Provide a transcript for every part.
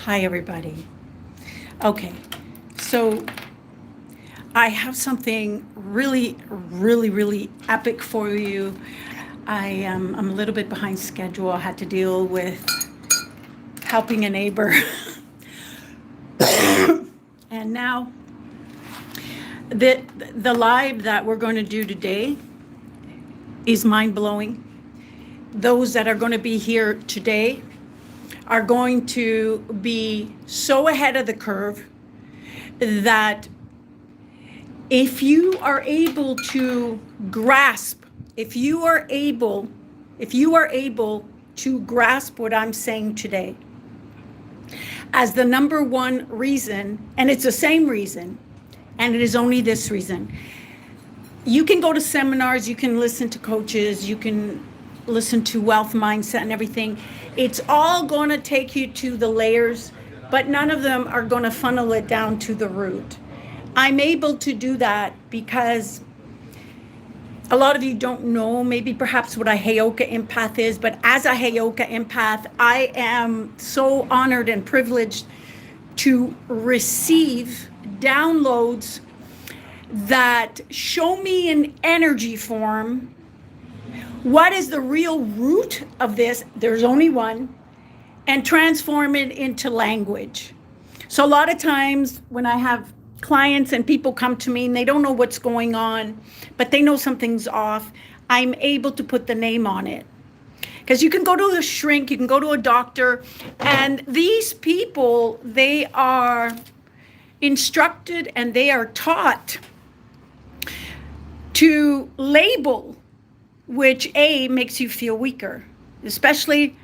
Hi, everybody. Okay, so I have something really epic for you. I'm a little bit behind schedule. I had to deal with helping a neighbor. And now the live that we're going to do today is mind-blowing. Those that are going to be here today are going to be so ahead of the curve that if you are able to grasp, if you are able to grasp what I'm saying today as the number one reason, and it's the same reason, and it is only this reason. You can go to seminars, you can listen to coaches, you can listen to wealth mindset and everything. It's all going to take you to the layers, but none of them are going to funnel it down to the root. I'm able to do that because a lot of you don't know maybe perhaps what a Heyoka empath is, but as a Heyoka empath, I am so honored and privileged to receive downloads that show me in energy form what is the real root of this. There's only one, and transform it into language. So a lot of times when I have clients and people come to me and they don't know what's going on, but they know something's off, I'm able to put the name on it. Because you can go to a shrink, you can go to a doctor, and these people, they are instructed and they are taught to label, which makes you feel weaker, especially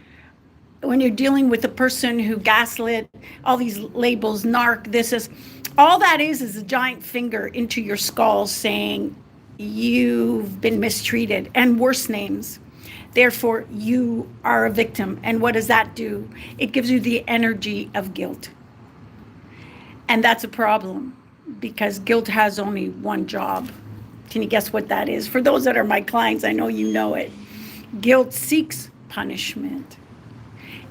when you're dealing with a person who gaslit, all these labels, narc, this is, all that is a giant finger into your skull saying you've been mistreated, and worse names. Therefore, you are a victim. And what does that do? It gives you the energy of guilt. And that's a problem because guilt has only one job. Can you guess what that is? For those that are my clients, I know you know it. Guilt seeks punishment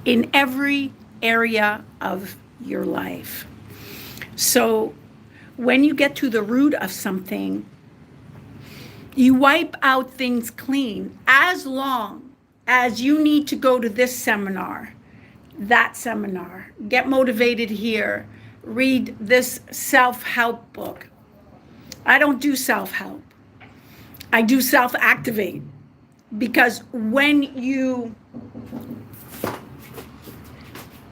in every area of your life. So when you get to the root of something, you wipe out things clean as long as you need to go to this seminar, that seminar, get motivated here, read this self-help book. I don't do self-help. I do self-activate, because when you,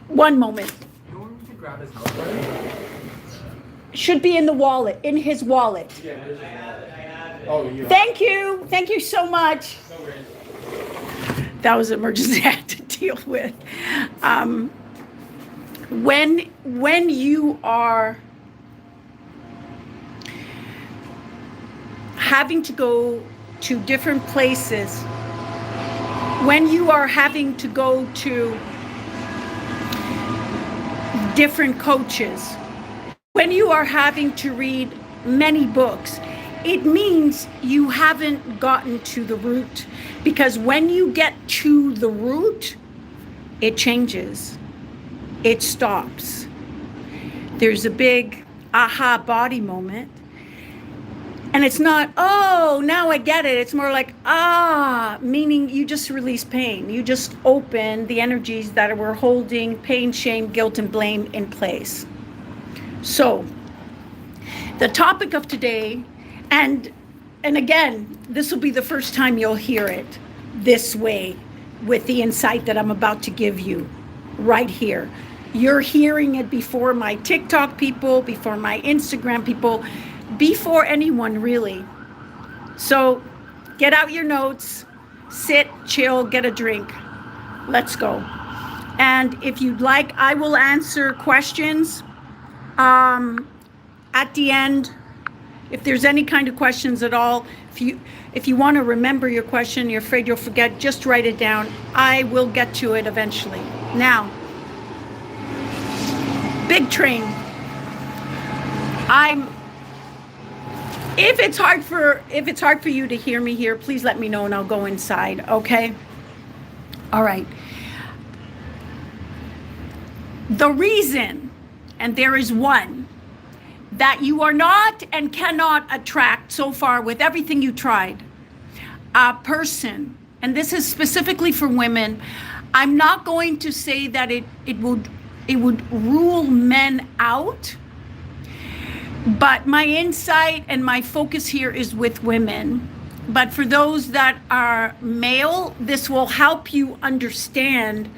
one moment. You want me to grab his house party? Should be in the wallet, in his wallet. Yeah, there's his wallet. Oh, you. Thank you so much. No worries. That was an emergency I had to deal with. When you are having to go to different places, when you are having to go to different coaches, when you are having to read many books, it means you haven't gotten to the root. Because when you get to the root, it changes. It stops. There's a big aha body moment. And it's not, oh, now I get it. It's more like, meaning you just release pain. You just open the energies that were holding pain, shame, guilt, and blame in place. So, the topic of today, and again, this will be the first time you'll hear it this way with the insight that I'm about to give you right here. You're hearing it before my TikTok people, before my Instagram people, before anyone really. So get out your notes, sit, chill, get a drink. Let's go. And if you'd like, I will answer questions at the end. If there's any kind of questions at all, if you want to remember your question, you're afraid you'll forget, just write it down. I will get to it eventually. Now, big train. If it's hard for you to hear me here, please let me know and I'll go inside, okay? All right. The reason, and there is one, that you are not and cannot attract so far with everything you tried, a person, and this is specifically for women. I'm not going to say that it would rule men out, but my insight and my focus here is with women. But for those that are male, this will help you understand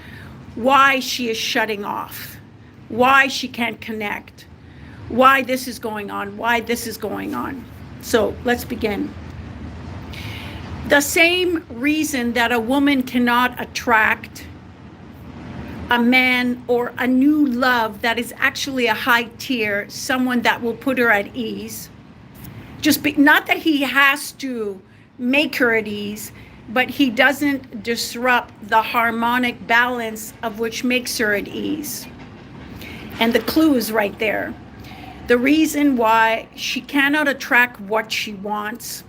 why she is shutting off, why she can't connect, why this is going on, why this is going on. So let's begin. The same reason that a woman cannot attract a man or a new love that is actually a high tier, someone that will put her at ease, not that he has to make her at ease, but he doesn't disrupt the harmonic balance of which makes her at ease. And the clue is right there. The reason why she cannot attract what she wants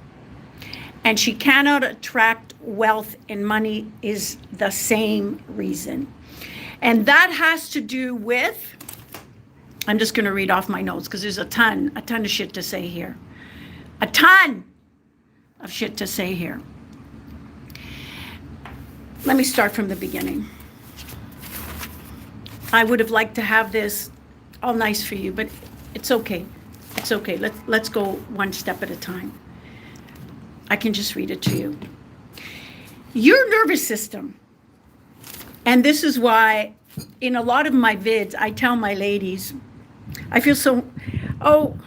and she cannot attract wealth and money is the same reason. And that has to do with, I'm just going to read off my notes because there's a ton of shit to say here. A ton of shit to say here. Let me start from the beginning. I would have liked to have this all nice for you, but it's okay. It's okay. Let's go one step at a time. I can just read it to you. Your nervous system, and this is why in a lot of my vids, I tell my ladies, I feel so, oh,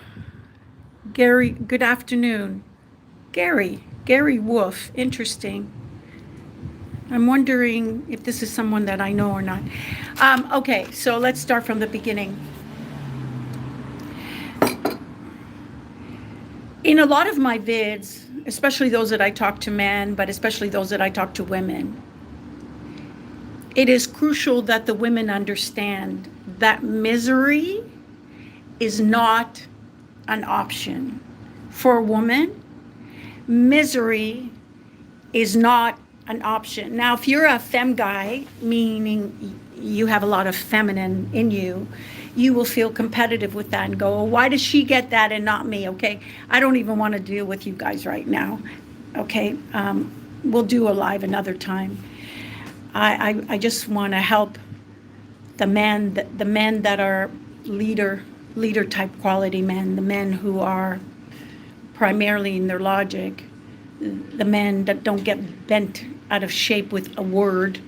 Gary, good afternoon. Gary Wolf, interesting. I'm wondering if this is someone that I know or not. Okay, so let's start from the beginning. In a lot of my vids, especially those that I talk to men, but especially those that I talk to women, it is crucial that the women understand that misery is not an option. For a woman, misery is not an option. Now, if you're a femme guy, meaning you have a lot of feminine in you, you will feel competitive with that and go, oh, why does she get that and not me? Okay, I don't even want to deal with you guys right now. Okay, we'll do a live another time. I just want to help the men that are leader type quality men, the men who are primarily in their logic, the men that don't get bent out of shape with a word,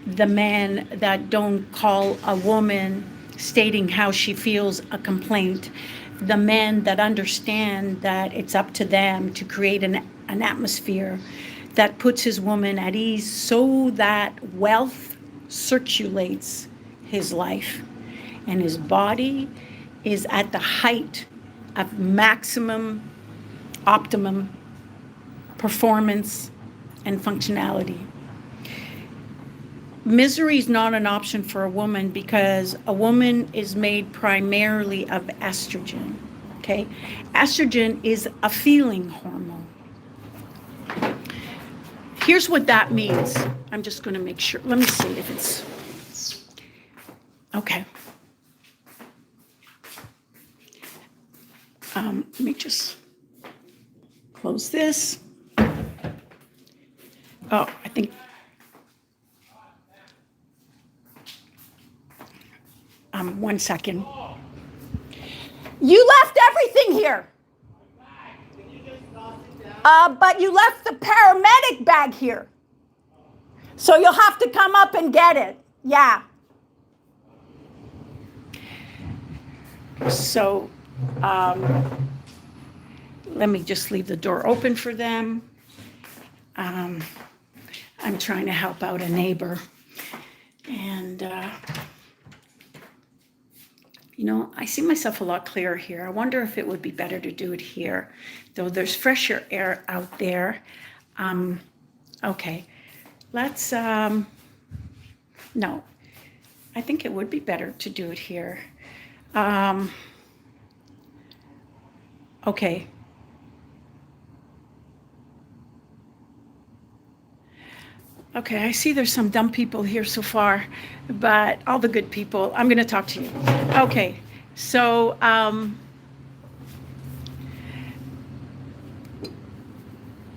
the men that don't call a woman stating how she feels a complaint, the men that understand that it's up to them to create an atmosphere that puts his woman at ease so that wealth circulates his life and his body is at the height of maximum, optimum performance and functionality. Misery is not an option for a woman because a woman is made primarily of estrogen, okay? Estrogen is a feeling hormone. Here's what that means. I'm just going to make sure. Let me see if it's... Okay. Let me just close this. Oh, I think... one second. You left everything here. But you left the paramedic bag here. So you'll have to come up and get it. Yeah. So let me just leave the door open for them. I'm trying to help out a neighbor. And, you know, I see myself a lot clearer here. I wonder if it would be better to do it here, though there's fresher air out there. Okay, let's, no, I think it would be better to do it here. Okay. Okay, I see there's some dumb people here so far, but all the good people, I'm going to talk to you. Okay, so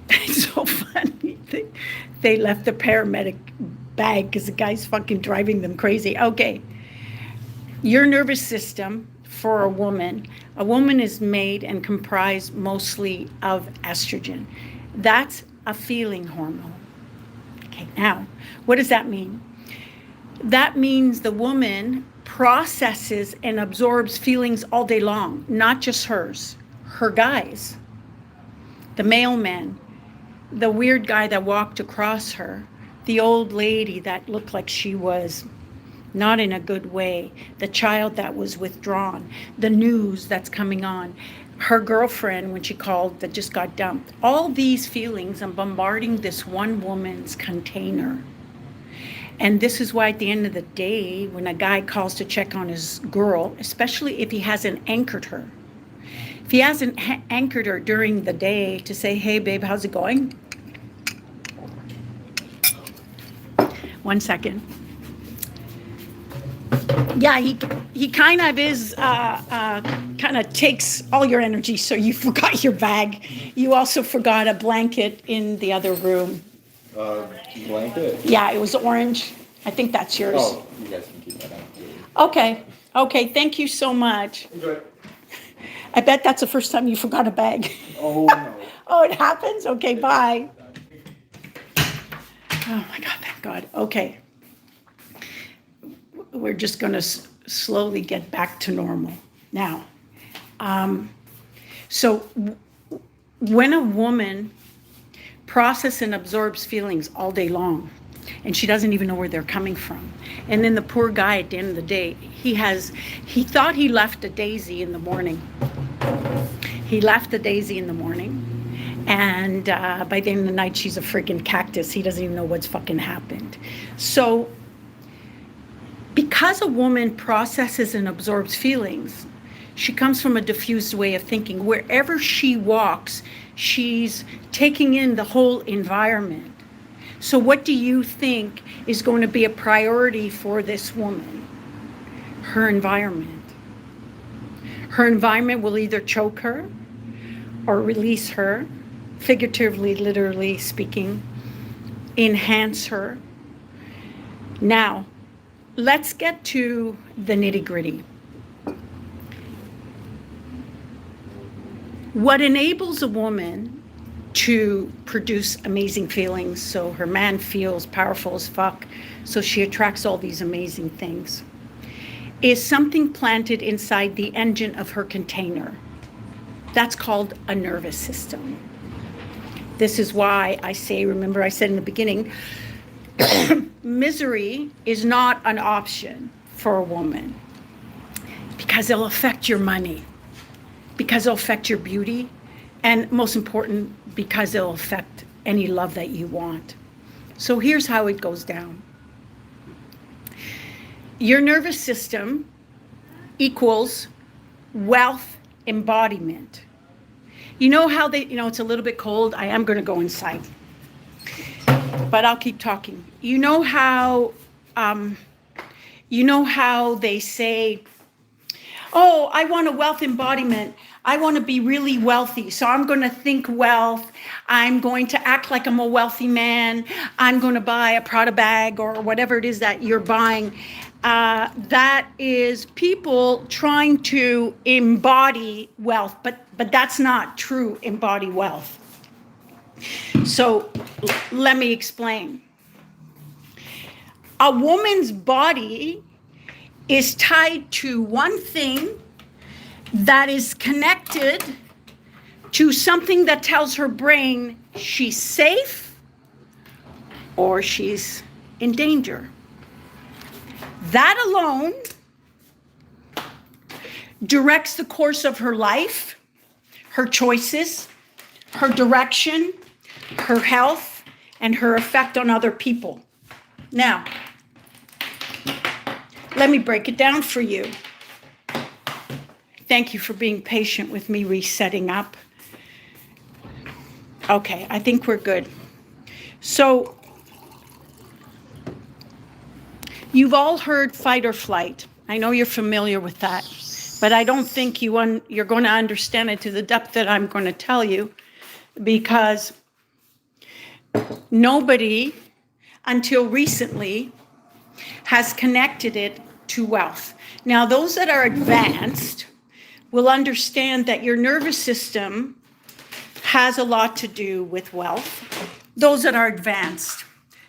it's so funny. They left the paramedic bag because the guy's fucking driving them crazy. Okay, your nervous system for a woman is made and comprised mostly of estrogen. That's a feeling hormone. Okay, now, what does that mean? That means the woman processes and absorbs feelings all day long, not just hers, her guys, the mailman, the weird guy that walked across her, the old lady that looked like she was not in a good way, the child that was withdrawn, the news that's coming on, her girlfriend when she called that just got dumped. All these feelings are bombarding this one woman's container. And this is why at the end of the day, when a guy calls to check on his girl, especially if he hasn't anchored her, if he hasn't anchored her during the day to say, hey, babe, how's it going? 1 second. Yeah, he kind of is, kind of takes all your energy. So you forgot your bag. You also forgot a blanket in the other room. Blanket? Yeah, it was orange. I think that's yours. Oh, you guys can keep that out. Okay, thank you so much. Enjoy. I bet that's the first time you forgot a bag. Oh, no. Oh, it happens? Okay, bye. Oh my God, thank God. Okay. We're just going to slowly get back to normal. Now, so when a woman processes and absorbs feelings all day long, and she doesn't even know where they're coming from, and then the poor guy at the end of the day, he thought he left a daisy in the morning. He left the daisy in the morning, and by the end of the night, she's a freaking cactus. He doesn't even know what's fucking happened. So because a woman processes and absorbs feelings, she comes from a diffused way of thinking. Wherever she walks, she's taking in the whole environment. So what do you think is going to be a priority for this woman? Her environment. Her environment will either choke her or release her, figuratively, literally speaking, enhance her. Now, let's get to the nitty-gritty. What enables a woman to produce amazing feelings so her man feels powerful as fuck, so she attracts all these amazing things, is something planted inside the engine of her container. That's called a nervous system. This is why I say, remember I said in the beginning, misery is not an option for a woman because it'll affect your money, because it'll affect your beauty, and most important, because it'll affect any love that you want. So here's how it goes down. Your nervous system equals wealth embodiment. You know how it's a little bit cold. I am going to go inside, but I'll keep talking. You know how they say, oh, I want a wealth embodiment. I want to be really wealthy. So I'm going to think wealth. I'm going to act like I'm a wealthy man. I'm going to buy a Prada bag or whatever it is that you're buying. That is people trying to embody wealth, but that's not true embody wealth. So let me explain. A woman's body is tied to one thing that is connected to something that tells her brain she's safe or she's in danger. That alone directs the course of her life, her choices, her direction, her health, and her effect on other people. Now, let me break it down for you. Thank you for being patient with me resetting up. Okay, I think we're good. So, You've all heard fight or flight. I know you're familiar with that, but I don't think you're going to understand it to the depth that I'm going to tell you, because nobody until recently has connected it to wealth. Now, those that are advanced will understand that your nervous system has a lot to do with wealth. Those that are advanced.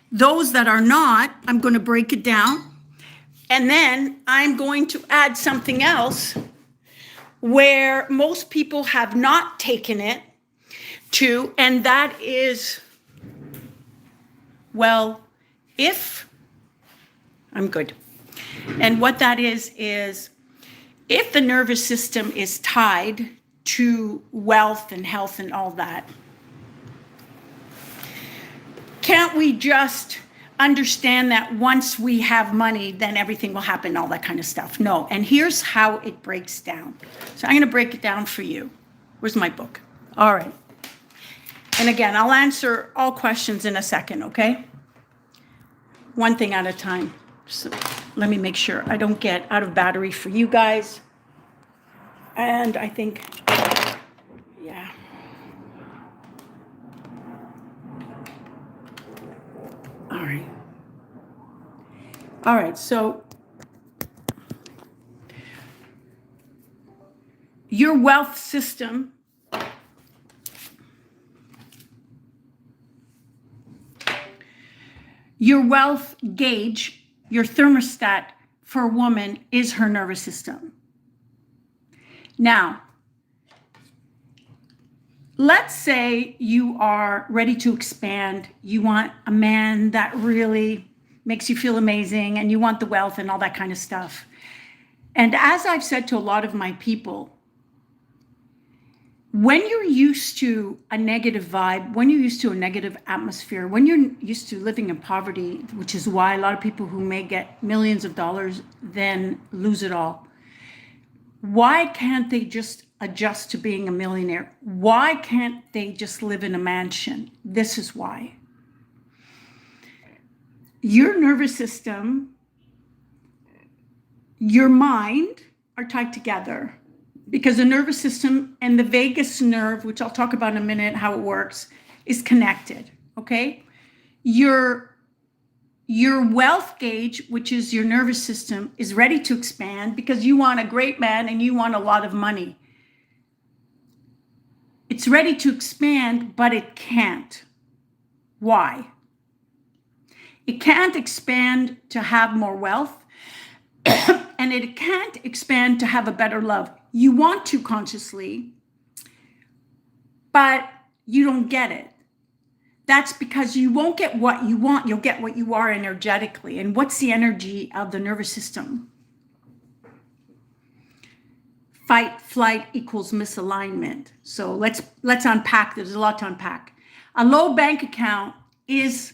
Those that are not, I'm going to break it down. And then I'm going to add something else where most people have not taken it to, and that is, well, if, I'm good. And what that is if the nervous system is tied to wealth and health and all that, can't we just understand that once we have money, then everything will happen, all that kind of stuff? No. And here's how it breaks down. So I'm going to break it down for you. Where's my book? All right. And again, I'll answer all questions in a second, okay? One thing at a time. So let me make sure I don't get out of battery for you guys. And I think, yeah. All right, so your wealth system your wealth gauge, your thermostat for a woman is her nervous system. Now, let's say you are ready to expand. You want a man that really makes you feel amazing, and you want the wealth and all that kind of stuff. And as I've said to a lot of my people, when you're used to a negative vibe, when you're used to a negative atmosphere, when you're used to living in poverty, which is why a lot of people who may get millions of dollars then lose it all, why can't they just adjust to being a millionaire? Why can't they just live in a mansion? This is why. Your nervous system, your mind are tied together, because the nervous system and the vagus nerve, which I'll talk about in a minute how it works, is connected, okay? Your wealth gauge, which is your nervous system, is ready to expand because you want a great man and you want a lot of money. It's ready to expand, but it can't. Why? It can't expand to have more wealth, and it can't expand to have a better love. You want to consciously, but you don't get it. That's because you won't get what you want. You'll get what you are energetically. And what's the energy of the nervous system? Fight, flight equals misalignment. So let's unpack. There's a lot to unpack. A low bank account is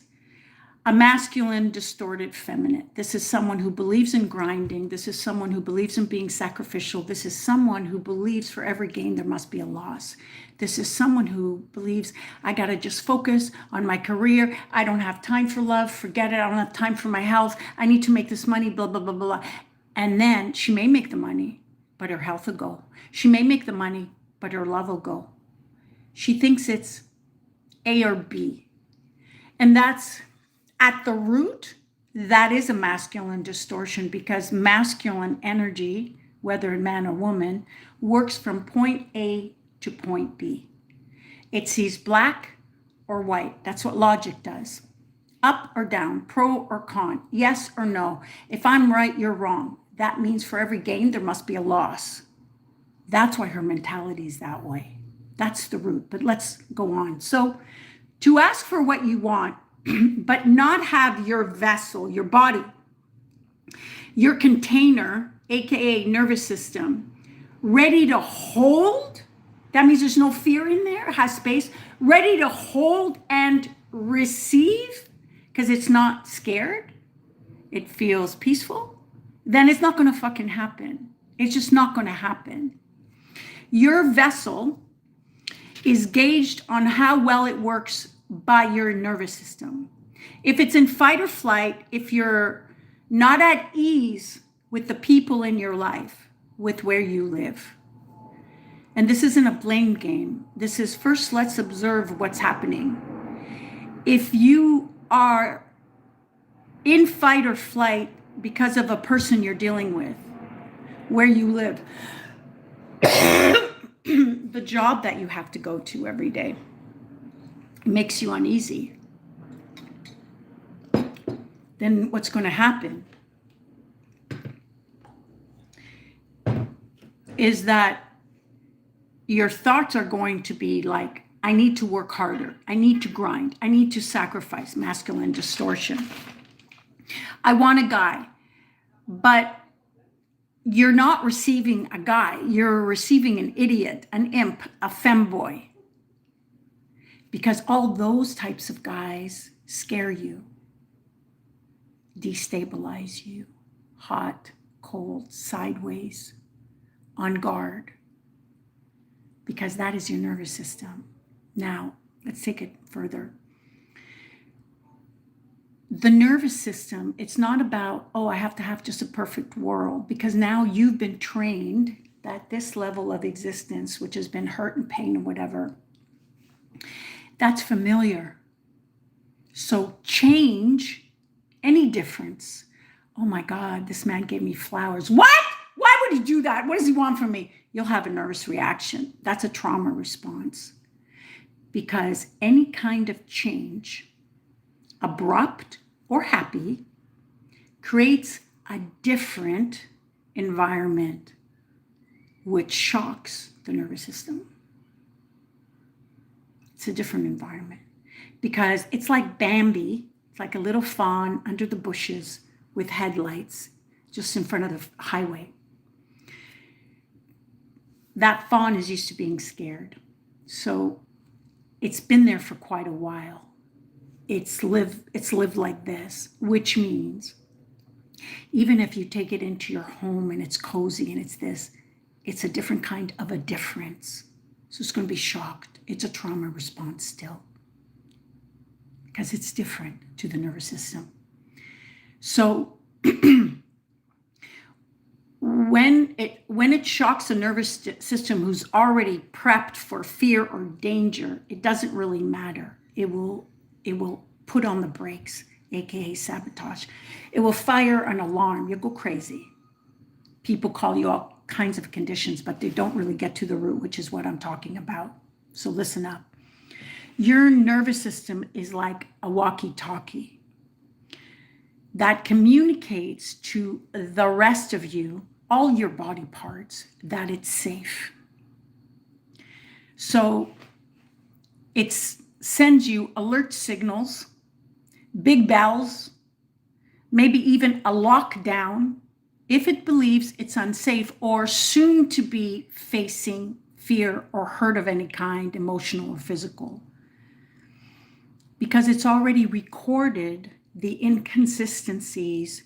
a masculine, distorted feminine. This is someone who believes in grinding. This is someone who believes in being sacrificial. This is someone who believes for every gain there must be a loss. This is someone who believes, I got to just focus on my career. I don't have time for love. Forget it. I don't have time for my health. I need to make this money, blah, blah, blah, blah. And then she may make the money, but her health will go. She may make the money, but her love will go. She thinks it's A or B. And that's at the root, that is a masculine distortion, because masculine energy, whether man or woman, works from point A to point B. It sees black or white. That's what logic does. Up or down, pro or con, yes or no. If I'm right, you're wrong. That means for every gain, there must be a loss. That's why her mentality is that way. That's the root, but let's go on. So to ask for what you want, but not have your vessel, your body, your container, AKA nervous system, ready to hold. That means there's no fear in there, it has space, ready to hold and receive, because it's not scared. It feels peaceful. Then it's not going to fucking happen. It's just not going to happen. Your vessel is gauged on how well it works by your nervous system. If it's in fight or flight, if your not at ease with the people in your life, with where you live. And this isn't a blame game. This is first, let's observe what's happening. If you are in fight or flight because of a person you're dealing with, where you live, the job that you have to go to every day makes you uneasy, then what's going to happen is that your thoughts are going to be like, I need to work harder. I need to grind. I need to sacrifice, masculine distortion. I want a guy, but you're not receiving a guy. You're receiving an idiot, an imp, a femboy. Because all those types of guys scare you, destabilize you, hot, cold, sideways, on guard, because that is your nervous system. Now, let's take it further. The nervous system, it's not about, oh, I have to have just a perfect world, because now you've been trained that this level of existence, which has been hurt and pain and whatever, that's familiar. So change, any difference. Oh my God, this man gave me flowers. What? Why would he do that? What does he want from me? You'll have a nervous reaction. That's a trauma response. Because any kind of change, abrupt or happy, creates a different environment, which shocks the nervous system. It's a different environment because it's like Bambi. It's like a little fawn under the bushes with headlights just in front of the highway. That fawn is used to being scared. So it's been there for quite a while. It's lived like this, which means even if you take it into your home and it's cozy and it's this, it's a different kind of a difference. So it's going to be shocked. It's a trauma response still because it's different to the nervous system. So when it shocks the nervous system who's already prepped for fear or danger, it doesn't really matter. It will put on the brakes, aka sabotage. It will fire an alarm. You'll go crazy. People call you all kinds of conditions, but they don't really get to the root, which is what I'm talking about. So listen up. Your nervous system is like a walkie-talkie that communicates to the rest of you, all your body parts, that it's safe. So it sends you alert signals, big bells, maybe even a lockdown if it believes it's unsafe or soon to be facing fear or hurt of any kind, emotional or physical. Because it's already recorded the inconsistencies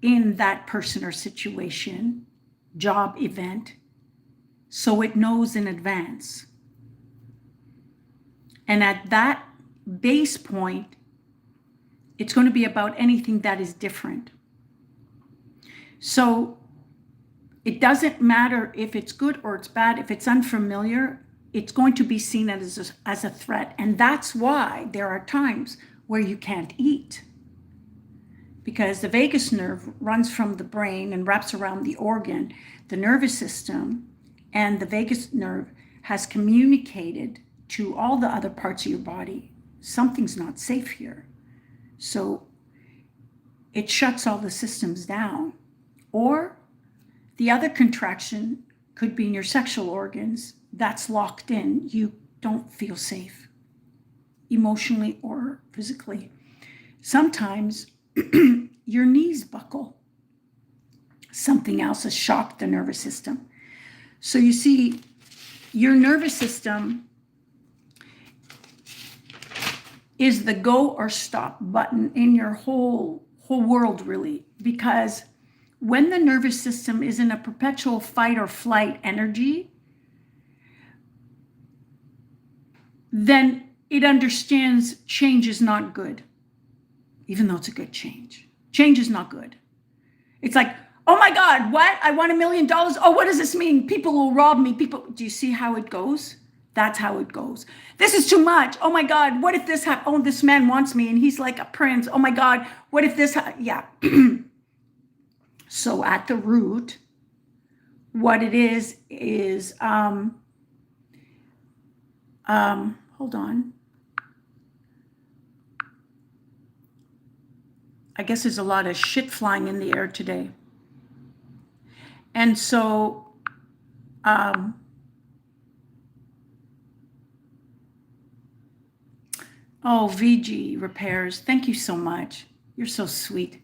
in that person or situation, job, event, so it knows in advance. And at that base point, it's going to be about anything that is different. So it doesn't matter if it's good or it's bad. If it's unfamiliar, it's going to be seen as a threat. And that's why there are times where you can't eat. Because the vagus nerve runs from the brain and wraps around the organ, the nervous system, and the vagus nerve has communicated to all the other parts of your body, something's not safe here. So it shuts all the systems down. Or the other contraction could be in your sexual organs. That's locked in. You don't feel safe, emotionally or physically. Sometimes your knees buckle. Something else has shocked the nervous system. So you see, your nervous system is the go or stop button in your whole world, really, because when the nervous system is in a perpetual fight or flight energy, then it understands change is not good, even though it's a good change. Change is not good. It's like, oh my God, what? I want $1 million. Oh, what does this mean? People will rob me. People, do you see how it goes? That's how it goes. This is too much. Oh my God, what if this happens? Oh, this man wants me and he's like a prince. Oh my God, what if this? Yeah. So at the root, what it is, hold on. I guess there's a lot of shit flying in the air today. And so, oh, VG repairs. Thank you so much. You're so sweet.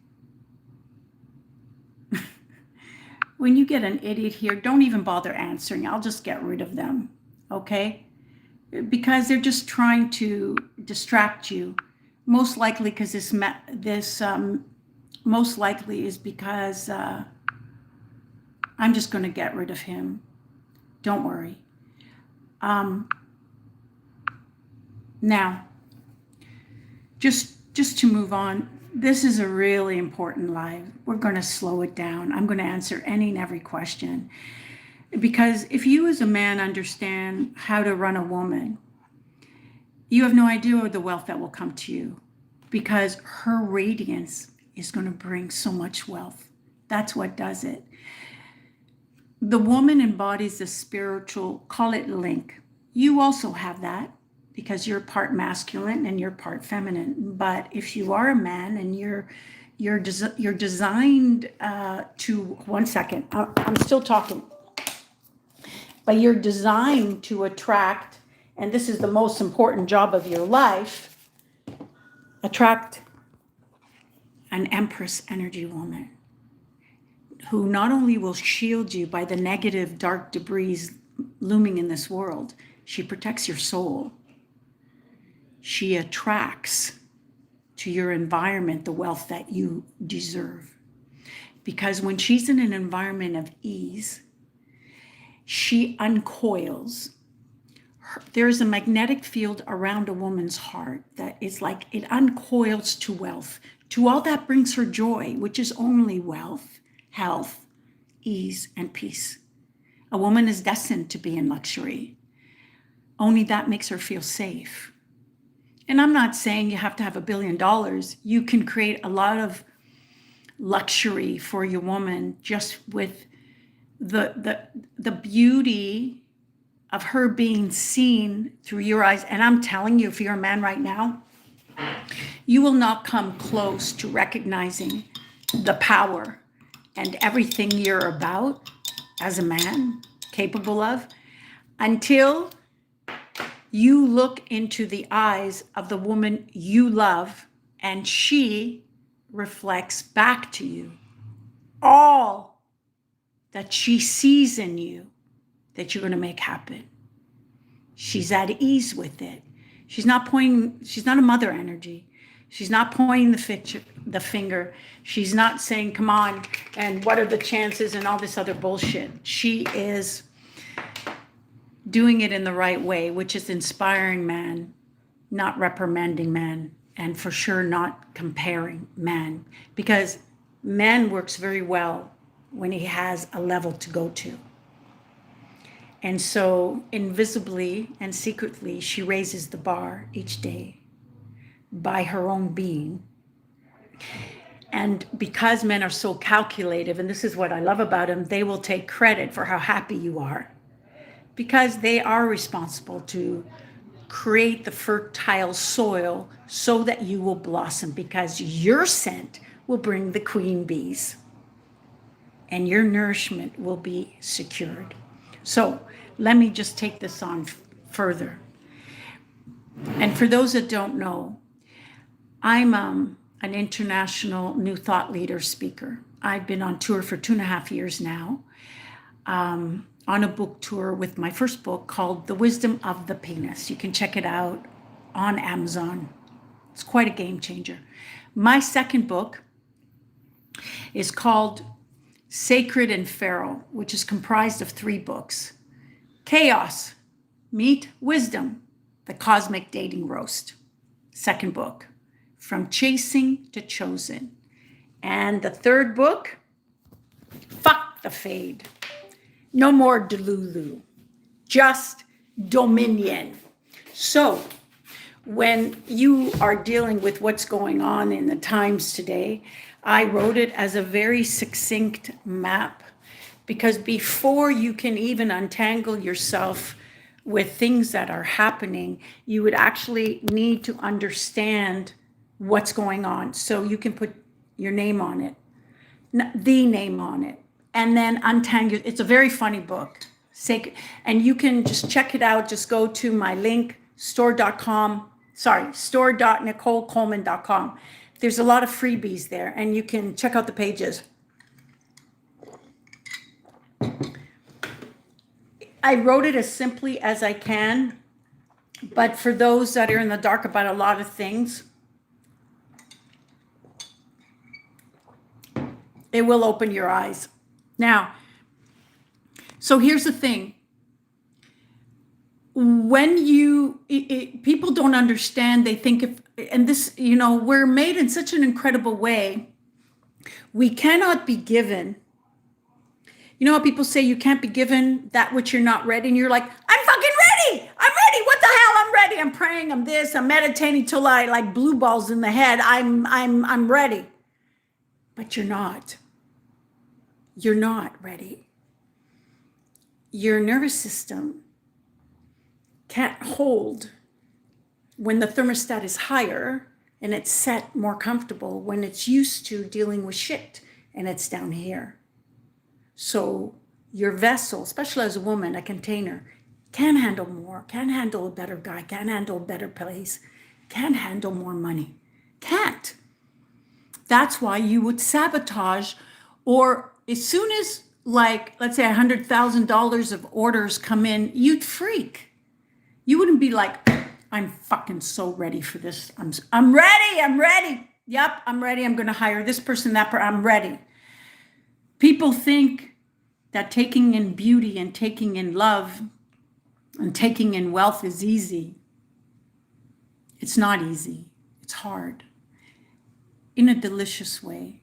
When you get an idiot here, don't even bother answering. I'll just get rid of them, okay? Because they're just trying to distract you. Most likely because most likely is because I'm just going to get rid of him. Don't worry. Now, just to move on, this is a really important live. We're going to slow it down. I'm going to answer any and every question. Because if you as a man understand how to run a woman, you have no idea the wealth that will come to you, because her radiance is going to bring so much wealth. That's what does it. The woman embodies the spiritual, call it link. You also have that because you're part masculine and you're part feminine. But if you are a man and you're designed to, one second, I'm still talking, but you're designed to attract, and this is the most important job of your life, attract an Empress energy woman who not only will shield you by the negative dark debris looming in this world, she protects your soul. She attracts to your environment the wealth that you deserve. Because when she's in an environment of ease, she uncoils. There's a magnetic field around a woman's heart that is like it uncoils to wealth, to all that brings her joy, which is only wealth, health, ease, and peace. A woman is destined to be in luxury. Only that makes her feel safe. And I'm not saying you have to have $1 billion. You can create a lot of luxury for your woman just with the beauty of her being seen through your eyes. And I'm telling you, if you're a man right now, you will not come close to recognizing the power and everything you're about as a man, capable of, until you look into the eyes of the woman you love and she reflects back to you all that she sees in you that you're going to make happen. She's at ease with it. She's not pointing, she's not a mother energy. She's not pointing the finger. She's not saying, come on, and what are the chances and all this other bullshit. She is doing it in the right way, which is inspiring man, not reprimanding man, and for sure not comparing man, because man works very well when he has a level to go to. And so invisibly and secretly, she raises the bar each day by her own being. And because men are so calculative, and this is what I love about them, they will take credit for how happy you are, because they are responsible to create the fertile soil so that you will blossom, because your scent will bring the queen bees and your nourishment will be secured. So let me just take this on further. And for those that don't know, I'm an international new thought leader speaker. I've been on tour for 2.5 years now, on a book tour with my first book called The Wisdom of the Penis. You can check it out on Amazon. It's quite a game changer. My second book is called Sacred and Feral, which is comprised of 3 books. Chaos, Meet Wisdom, The Cosmic Dating Roast. Second book, From Chasing to Chosen. And the third book, fuck the fade. No more Delulu, just dominion. So when you are dealing with what's going on in the times today, I wrote it as a very succinct map, because before you can even untangle yourself with things that are happening, you would actually need to understand what's going on. So you can put your name on it, the name on it, and then untangle. It's a very funny book. And you can just check it out. Just go to my link, store.nicolecoleman.com. There's a lot of freebies there, and you can check out the pages. I wrote it as simply as I can, but for those that are in the dark about a lot of things, it will open your eyes. Now, so here's the thing. When people don't understand, they think and this, we're made in such an incredible way. We cannot be given. You know how people say you can't be given that which you're not ready, and you're like, I'm fucking ready. I'm ready. What the hell? I'm ready. I'm praying. I'm this. I'm meditating till I like blue balls in the head. I'm ready. But you're not. You're not ready. Your nervous system can't hold when the thermostat is higher and it's set more comfortable when it's used to dealing with shit and it's down here. So your vessel, especially as a woman, a container, can handle more, can handle a better guy, can handle a better place, can handle more money. Can't. That's why you would sabotage, or as soon as, like, let's say $100,000 of orders come in, you'd freak. You wouldn't be like, I'm fucking so ready for this. I'm ready. Yep, I'm ready. I'm going to hire this person, that person. I'm ready. People think that taking in beauty and taking in love and taking in wealth is easy. It's not easy. It's hard. In a delicious way,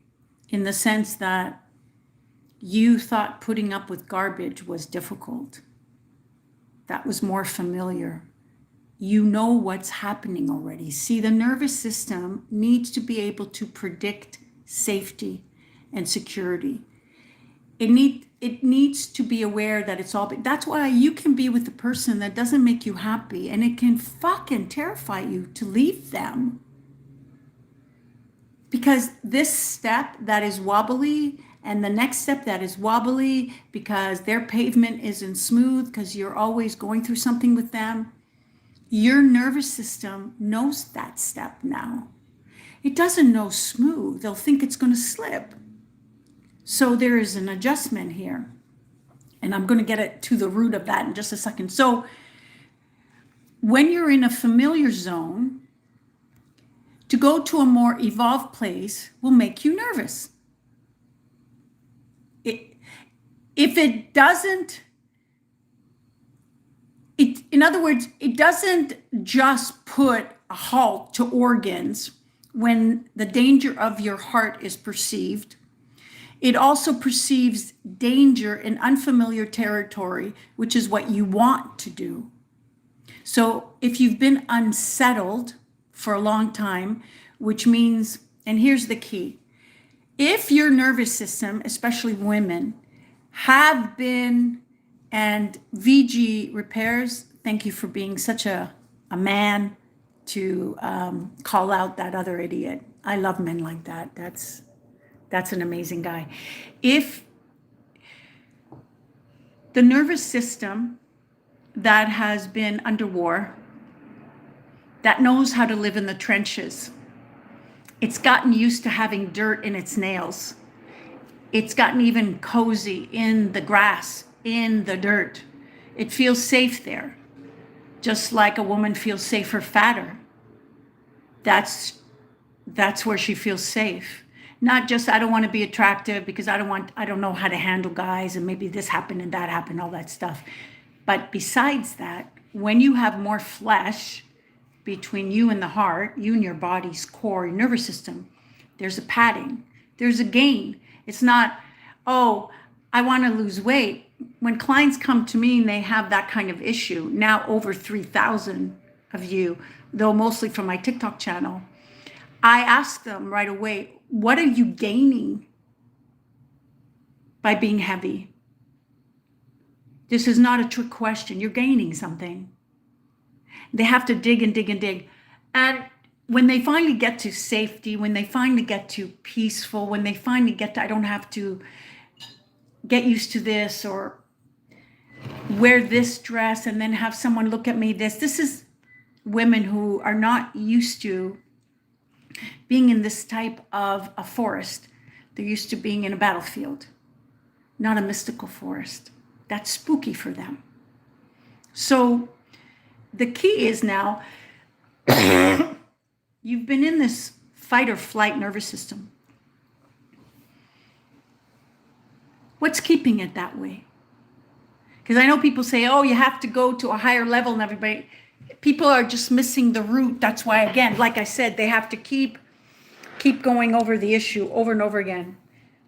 in the sense that you thought putting up with garbage was difficult. That was more familiar. You know what's happening already. See, the nervous system needs to be able to predict safety and security. It needs to be aware that it's all. That's why you can be with a person that doesn't make you happy, and it can fucking terrify you to leave them. Because this step that is wobbly, and the next step that is wobbly, because their pavement isn't smooth, because you're always going through something with them, your nervous system knows that step now. It doesn't know smooth. They'll think it's going to slip. So there is an adjustment here. And I'm going to get it to the root of that in just a second. So when you're in a familiar zone, to go to a more evolved place will make you nervous. If it doesn't, in other words, it doesn't just put a halt to organs when the danger of your heart is perceived. It also perceives danger in unfamiliar territory, which is what you want to do. So if you've been unsettled for a long time, which means, and here's the key, if your nervous system, especially women, have been, and VG Repairs, thank you for being such a man to call out that other idiot. I love men like that. That's an amazing guy. If the nervous system that has been under war, that knows how to live in the trenches, it's gotten used to having dirt in its nails. It's gotten even cozy in the grass, in the dirt. It feels safe there, just like a woman feels safer fatter. That's where she feels safe. Not just, I don't want to be attractive because I don't know how to handle guys, and maybe this happened and that happened, all that stuff. But besides that, when you have more flesh between you and the heart, you and your body's core, your nervous system, there's a padding. There's a gain. It's not, oh, I want to lose weight. When clients come to me and they have that kind of issue, now over 3,000 of you, though mostly from my TikTok channel, I ask them right away, what are you gaining by being heavy? This is not a trick question. You're gaining something. They have to dig and dig and dig. And when they finally get to safety, when they finally get to peaceful, when they finally get to, I don't have to get used to this or wear this dress and then have someone look at me this is women who are not used to being in this type of a forest. They're used to being in a battlefield, not a mystical forest. That's spooky for them. So the key is now, you've been in this fight or flight nervous system. What's keeping it that way? Because I know people say, oh, you have to go to a higher level and everybody, people are just missing the root. That's why, again, like I said, they have to keep going over the issue over and over again.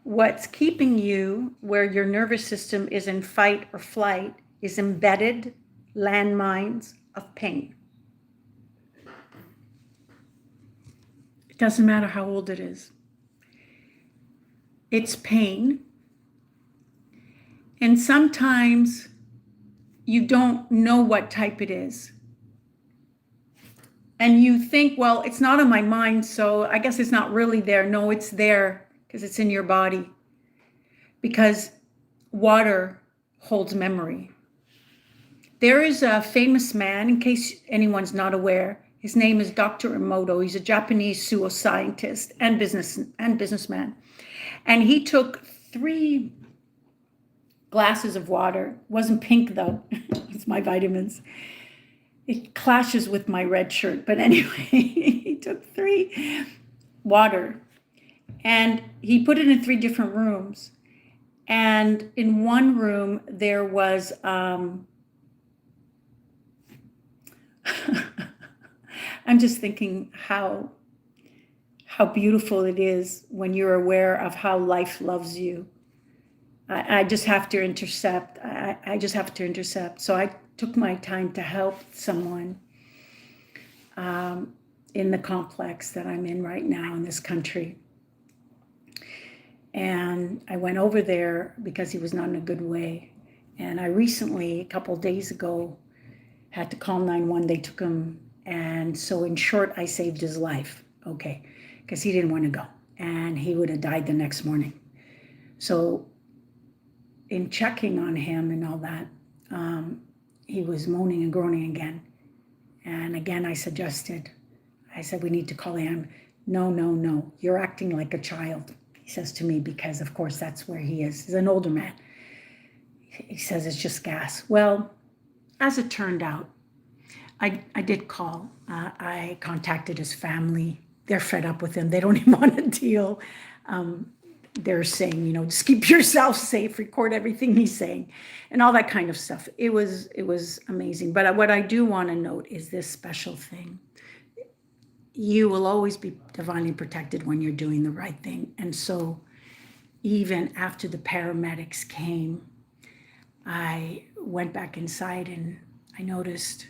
What's keeping you where your nervous system is in fight or flight is embedded landmines of pain. It doesn't matter how old it is. It's pain. And sometimes you don't know what type it is. And you think, well, it's not in my mind, so I guess it's not really there. No, it's there because it's in your body. Because water holds memory. There is a famous man, in case anyone's not aware, his name is Dr. Emoto. He's a Japanese pseudoscientist and businessman. And he took 3 glasses of water. It wasn't pink though. It's my vitamins. It clashes with my red shirt. But anyway, he took 3 water and he put it in 3 different rooms. And in one room there was I'm just thinking how beautiful it is when you're aware of how life loves you. I just have to intercept. I just have to intercept. So I took my time to help someone in the complex that I'm in right now in this country. And I went over there because he was not in a good way. And I recently, a couple of days ago, had to call 911. They took him. And so in short, I saved his life. Okay. Because he didn't want to go. And he would have died the next morning. So in checking on him and all that, he was moaning and groaning again. And again, I said, we need to call him. No, you're acting like a child, he says to me, because of course that's where he is. He's an older man. He says it's just gas. Well, as it turned out, I did call. I contacted his family. They're fed up with him. They don't even want to deal. They're saying, just keep yourself safe, record everything he's saying, and all that kind of stuff. It was amazing. But what I do want to note is this special thing. You will always be divinely protected when you're doing the right thing. And so even after the paramedics came, I went back inside and I noticed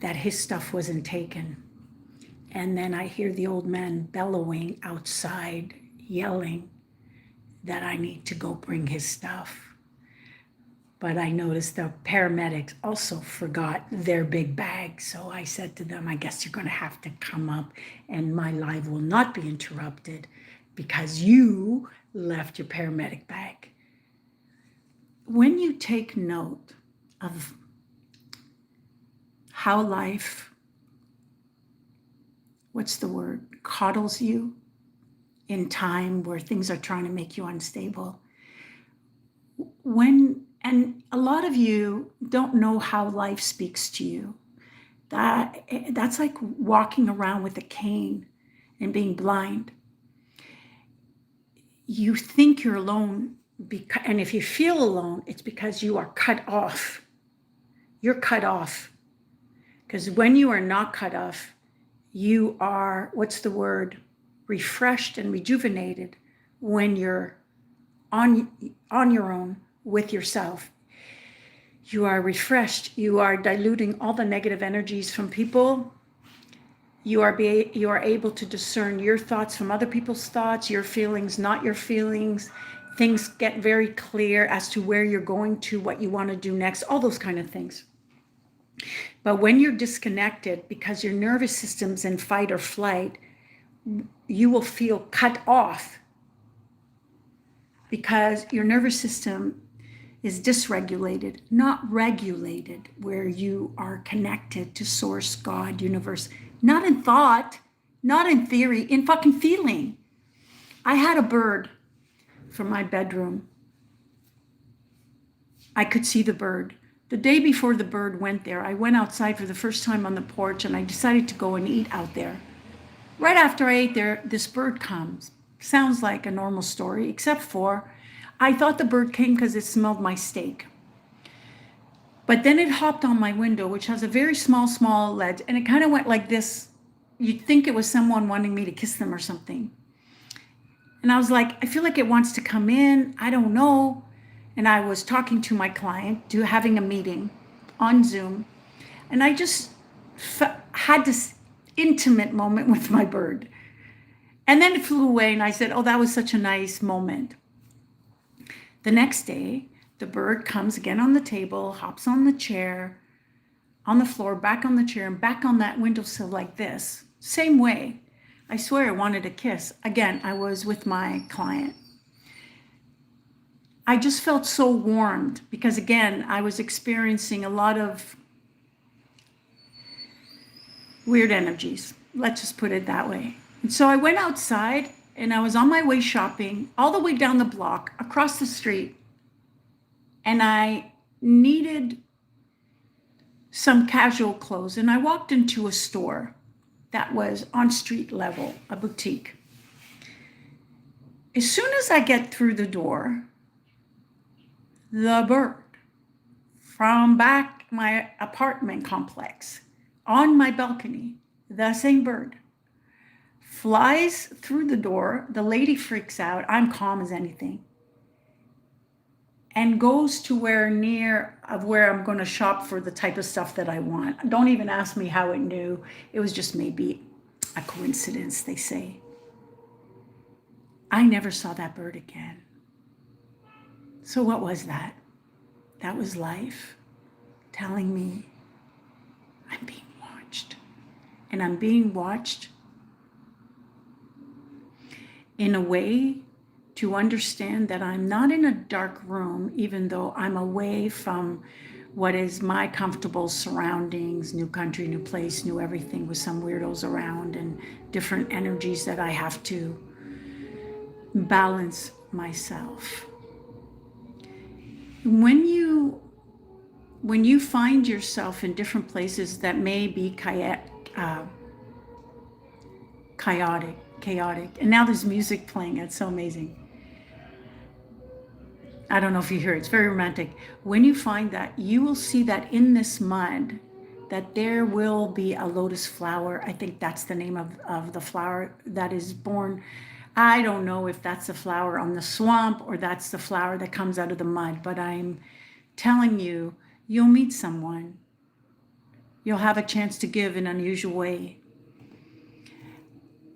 that his stuff wasn't taken. And then I hear the old man bellowing outside, yelling that I need to go bring his stuff. But I noticed the paramedics also forgot their big bag. So I said to them, I guess you're going to have to come up and my live will not be interrupted because you left your paramedic bag. When you take note of how life, coddles you in time where things are trying to make you unstable. And a lot of you don't know how life speaks to you. That's like walking around with a cane and being blind. You think you're alone, and if you feel alone, it's because you are cut off. You're cut off. Because when you are not cut off, you are, refreshed and rejuvenated when you're on your own with yourself. You are refreshed. You are diluting all the negative energies from people. You are able to discern your thoughts from other people's thoughts, your feelings, not your feelings. Things get very clear as to where you're going to, what you want to do next, all those kind of things. But when you're disconnected because your nervous system's in fight or flight, you will feel cut off because your nervous system is dysregulated, not regulated, where you are connected to source, God, universe, not in thought, not in theory, in fucking feeling. I had a bird from my bedroom. I could see the bird. The day before the bird went there, I went outside for the first time on the porch and I decided to go and eat out there. Right after I ate there, this bird comes. Sounds like a normal story, except for I thought the bird came because it smelled my steak. But then it hopped on my window, which has a very small ledge, and it kind of went like this. You'd think it was someone wanting me to kiss them or something. And I was like, I feel like it wants to come in. I don't know. And I was talking to my client, having a meeting on Zoom. And I just had this intimate moment with my bird. And then it flew away and I said, oh, that was such a nice moment. The next day, the bird comes again on the table, hops on the chair, on the floor, back on the chair, and back on that windowsill like this. Same way. I swear I wanted a kiss. Again, I was with my client. I just felt so warmed because, again, I was experiencing a lot of weird energies. Let's just put it that way. And so I went outside and I was on my way shopping all the way down the block, across the street. And I needed some casual clothes. And I walked into a store that was on street level, a boutique. As soon as I get through the door, the bird from back my apartment complex on my balcony, the same bird, flies through the door. The lady freaks out. I'm calm as anything. And goes to where I'm going to shop for the type of stuff that I want. Don't even ask me how it knew. It was just maybe a coincidence, they say. I never saw that bird again. So what was that? That was life telling me I'm being watched. And I'm being watched in a way to understand that I'm not in a dark room, even though I'm away from what is my comfortable surroundings, new country, new place, new everything, with some weirdos around and different energies that I have to balance myself. When you find yourself in different places that may be chaotic, and now there's music playing, it's so amazing. I don't know if you hear it, it's very romantic. When you find that, you will see that in this mud, that there will be a lotus flower. I think that's the name of the flower that is born. I don't know if that's the flower on the swamp or that's the flower that comes out of the mud, but I'm telling you, you'll meet someone. You'll have a chance to give in an unusual way.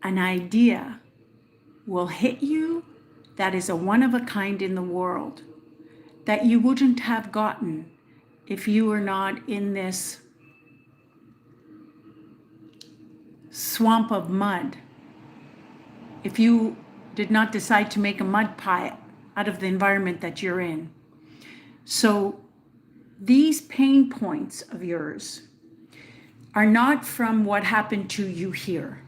An idea will hit you that is a one of a kind in the world that you wouldn't have gotten if you were not in this swamp of mud. If you did not decide to make a mud pie out of the environment that you're in. So these pain points of yours are not from what happened to you here.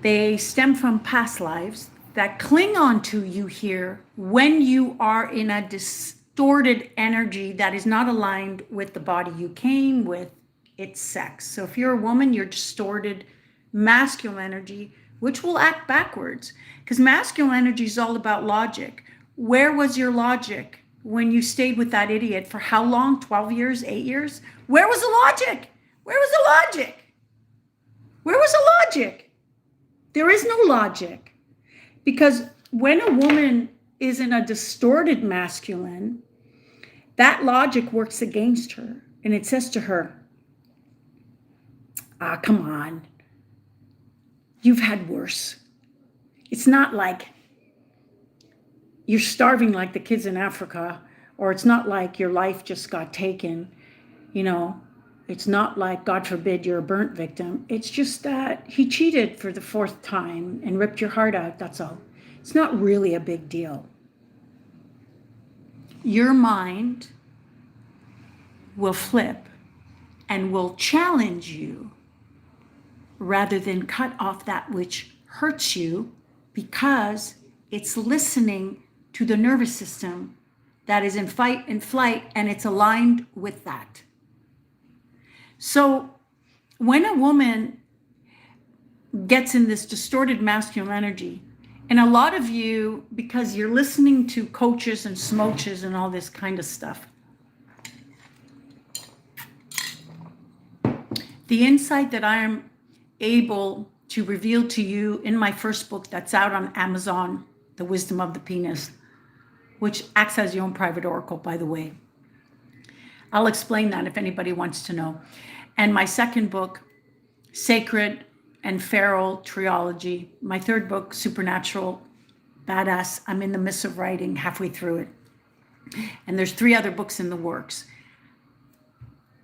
They stem from past lives that cling on to you here when you are in a distorted energy that is not aligned with the body you came with, its sex. So if you're a woman, you're distorted masculine energy, which will act backwards, because masculine energy is all about logic. Where was your logic when you stayed with that idiot for how long? 12 years, 8 years? Where was the logic? Where was the logic? Where was the logic? There is no logic. Because when a woman is in a distorted masculine, that logic works against her. And it says to her, come on. You've had worse. It's not like you're starving like the kids in Africa, or it's not like your life just got taken. It's not like, God forbid, you're a burnt victim. It's just that he cheated for the 4th time and ripped your heart out. That's all. It's not really a big deal. Your mind will flip and will challenge you rather than cut off that which hurts you, because it's listening to the nervous system that is in fight and flight, and it's aligned with that. So when a woman gets in this distorted masculine energy, and a lot of you, because you're listening to coaches and smooches and all this kind of stuff, the insight that I am able to reveal to you in my first book that's out on Amazon, The Wisdom of the Penis, which acts as your own private oracle, by the way. I'll explain that if anybody wants to know. And my second book, Sacred and Feral Trilogy. My third book, Supernatural Badass. I'm in the midst of writing, halfway through it. And there's 3 other books in the works.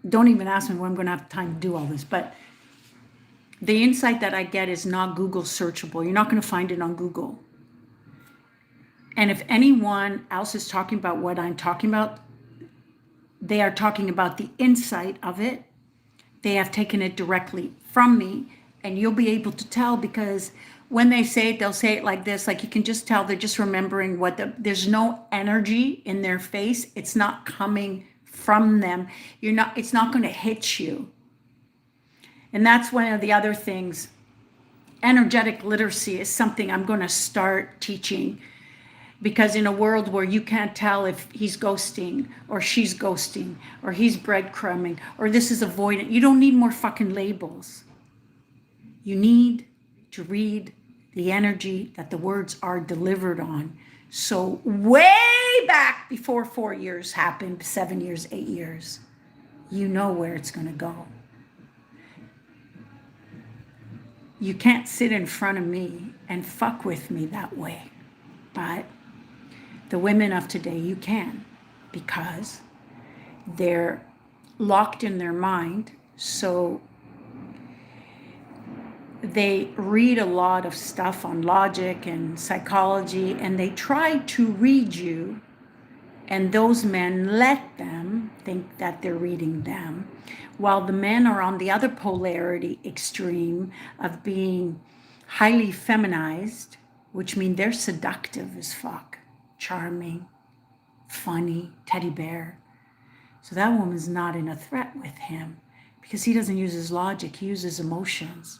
Don't even ask me when I'm going to have time to do all this. But the insight that I get is not Google searchable. You're not going to find it on Google. And if anyone else is talking about what I'm talking about, they are talking about the insight of it. They have taken it directly from me, and you'll be able to tell, because when they say it, they'll say it like this, like you can just tell they're just remembering there's no energy in their face. It's not coming from them. It's not going to hit you. And that's one of the other things. Energetic literacy is something I'm going to start teaching, because in a world where you can't tell if he's ghosting or she's ghosting or he's breadcrumbing or this is avoidant, you don't need more fucking labels. You need to read the energy that the words are delivered on. So way back before 4 years happened, 7 years, 8 years, you know where it's going to go. You can't sit in front of me and fuck with me that way. But the women of today, you can, because they're locked in their mind. So they read a lot of stuff on logic and psychology, and they try to read you, and those men let them think that they're reading them, while the men are on the other polarity extreme of being highly feminized, which means they're seductive as fuck, charming, funny, teddy bear. So that woman's not in a threat with him, because he doesn't use his logic, he uses emotions.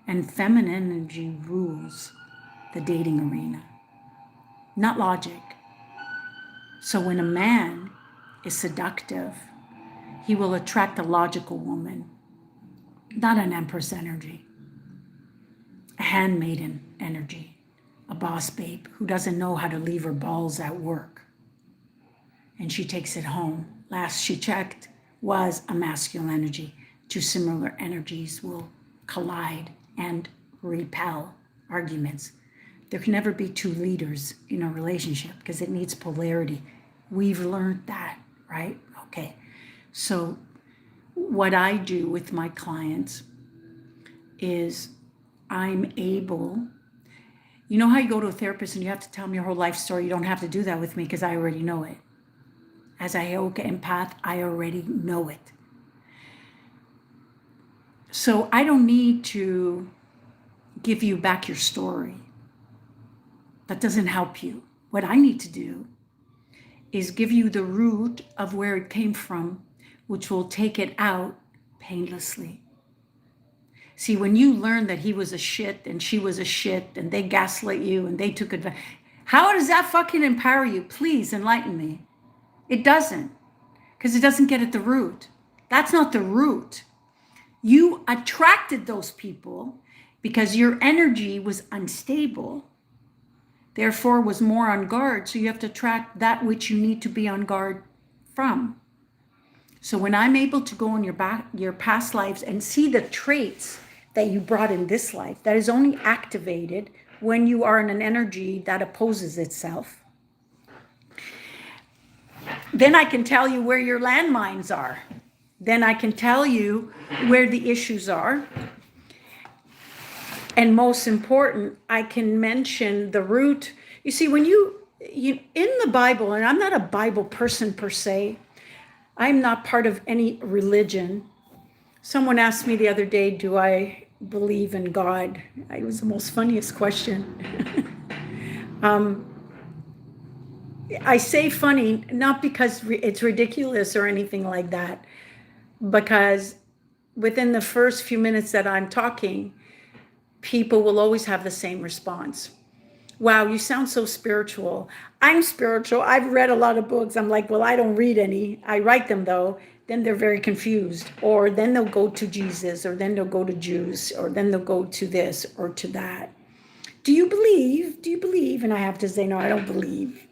And feminine energy rules the dating arena, not logic. So when a man is seductive, he will attract a logical woman, not an Empress energy, a handmaiden energy, a boss babe who doesn't know how to leave her balls at work. And she takes it home. Last she checked was a masculine energy. 2 similar energies will collide and repel arguments. There can never be 2 leaders in a relationship because it needs polarity. We've learned that, right? Okay. So what I do with my clients is I'm able, you know how you go to a therapist and you have to tell them your whole life story? You don't have to do that with me because I already know it. As a Heyoka empath, I already know it. So I don't need to give you back your story. That doesn't help you. What I need to do is give you the root of where it came from, which will take it out painlessly. See, when you learn that he was a shit and she was a shit and they gaslit you and they took advantage, how does that fucking empower you? Please enlighten me. It doesn't, because it doesn't get at the root. That's not the root. You attracted those people because your energy was unstable, therefore was more on guard. So you have to attract that which you need to be on guard from. So when I'm able to go in your past lives and see the traits that you brought in this life, that is only activated when you are in an energy that opposes itself, then I can tell you where your landmines are. Then I can tell you where the issues are. And most important, I can mention the root. You see, when you in the Bible, and I'm not a Bible person per se, I'm not part of any religion. Someone asked me the other day, do I believe in God? It was the most funniest question. I say funny, not because it's ridiculous or anything like that, because within the first few minutes that I'm talking, people will always have the same response. Wow, you sound so spiritual. I'm spiritual. I've read a lot of books. I'm like, well, I don't read any. I write them though. Then they're very confused. Or then they'll go to Jesus, or then they'll go to Jews, or then they'll go to this or to that. Do you believe? Do you believe? And I have to say, no, I don't believe.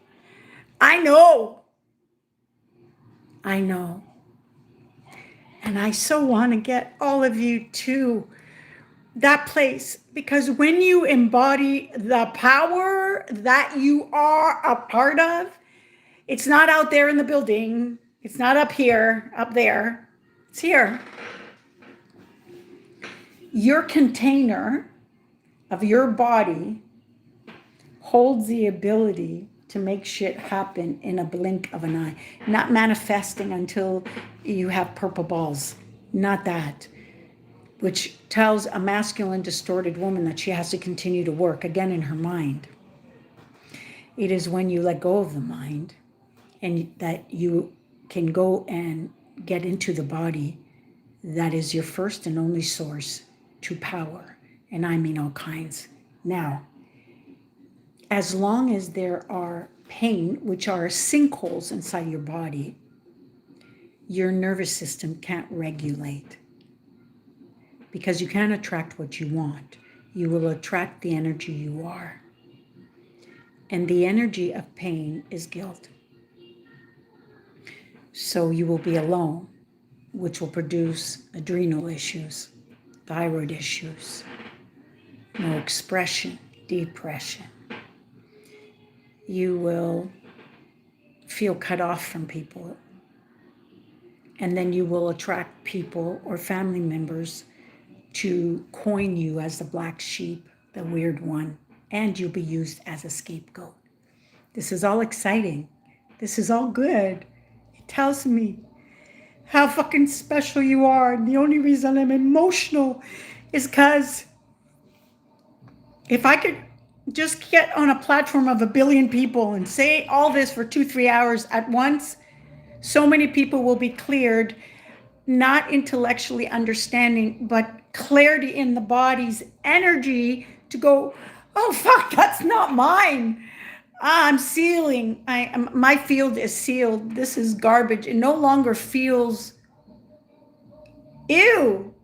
I know. I know. And I so want to get all of you to that place, because when you embody the power that you are a part of, it's not out there in the building, it's not up here, up there, it's here. Your container of your body holds the ability to make shit happen in a blink of an eye, not manifesting until you have purple balls, not that. Which tells a masculine distorted woman that she has to continue to work again in her mind. It is when you let go of the mind and that you can go and get into the body that is your first and only source to power. And I mean all kinds. Now, as long as there are pain, which are sinkholes inside your body, your nervous system can't regulate. Because you can't attract what you want. You will attract the energy you are. And the energy of pain is guilt. So you will be alone, which will produce adrenal issues, thyroid issues, no expression, depression. You will feel cut off from people. And then you will attract people or family members to coin you as the black sheep, the weird one, and you'll be used as a scapegoat. This is all exciting. This is all good. It tells me how fucking special you are. And the only reason I'm emotional is because if I could just get on a platform of 1 billion people and say all this for 2-3 hours at once, so many people will be cleared, not intellectually understanding, but clarity in the body's energy to go, oh fuck, that's not mine. I'm sealing. My field is sealed. This is garbage. It no longer feels, ew,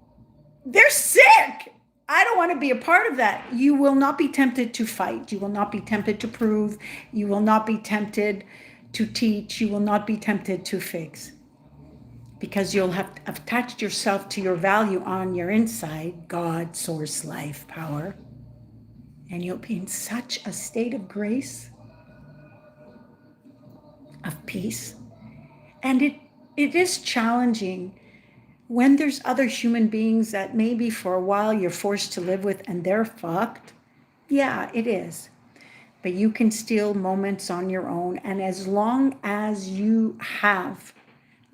they're sick. I don't want to be a part of that. You will not be tempted to fight. You will not be tempted to prove. You will not be tempted to teach. You will not be tempted to fix. Because you'll have attached yourself to your value on your inside, God, source, life, power. And you'll be in such a state of grace, of peace. And it is challenging when there's other human beings that maybe for a while you're forced to live with and they're fucked. Yeah, it is. But you can steal moments on your own. And as long as you have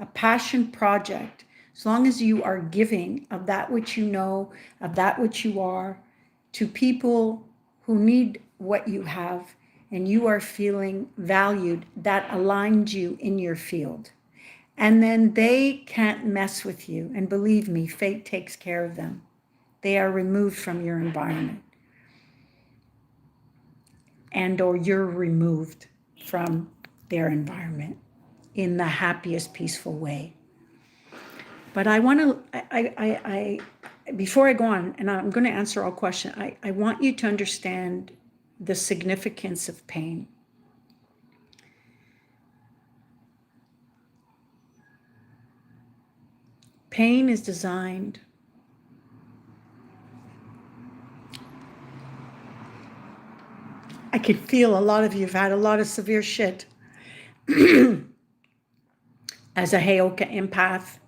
a passion project, as long as you are giving of that which you know, of that which you are, to people who need what you have, and you are feeling valued, that aligns you in your field. And then they can't mess with you. And believe me, fate takes care of them. They are removed from your environment. And or you're removed from their environment in the happiest, peaceful way. But I want to I before I go on, and I'm going to answer all questions, I want you to understand the significance of pain. Pain is designed I could feel a lot of you have had a lot of severe shit. As a Heyoka empath,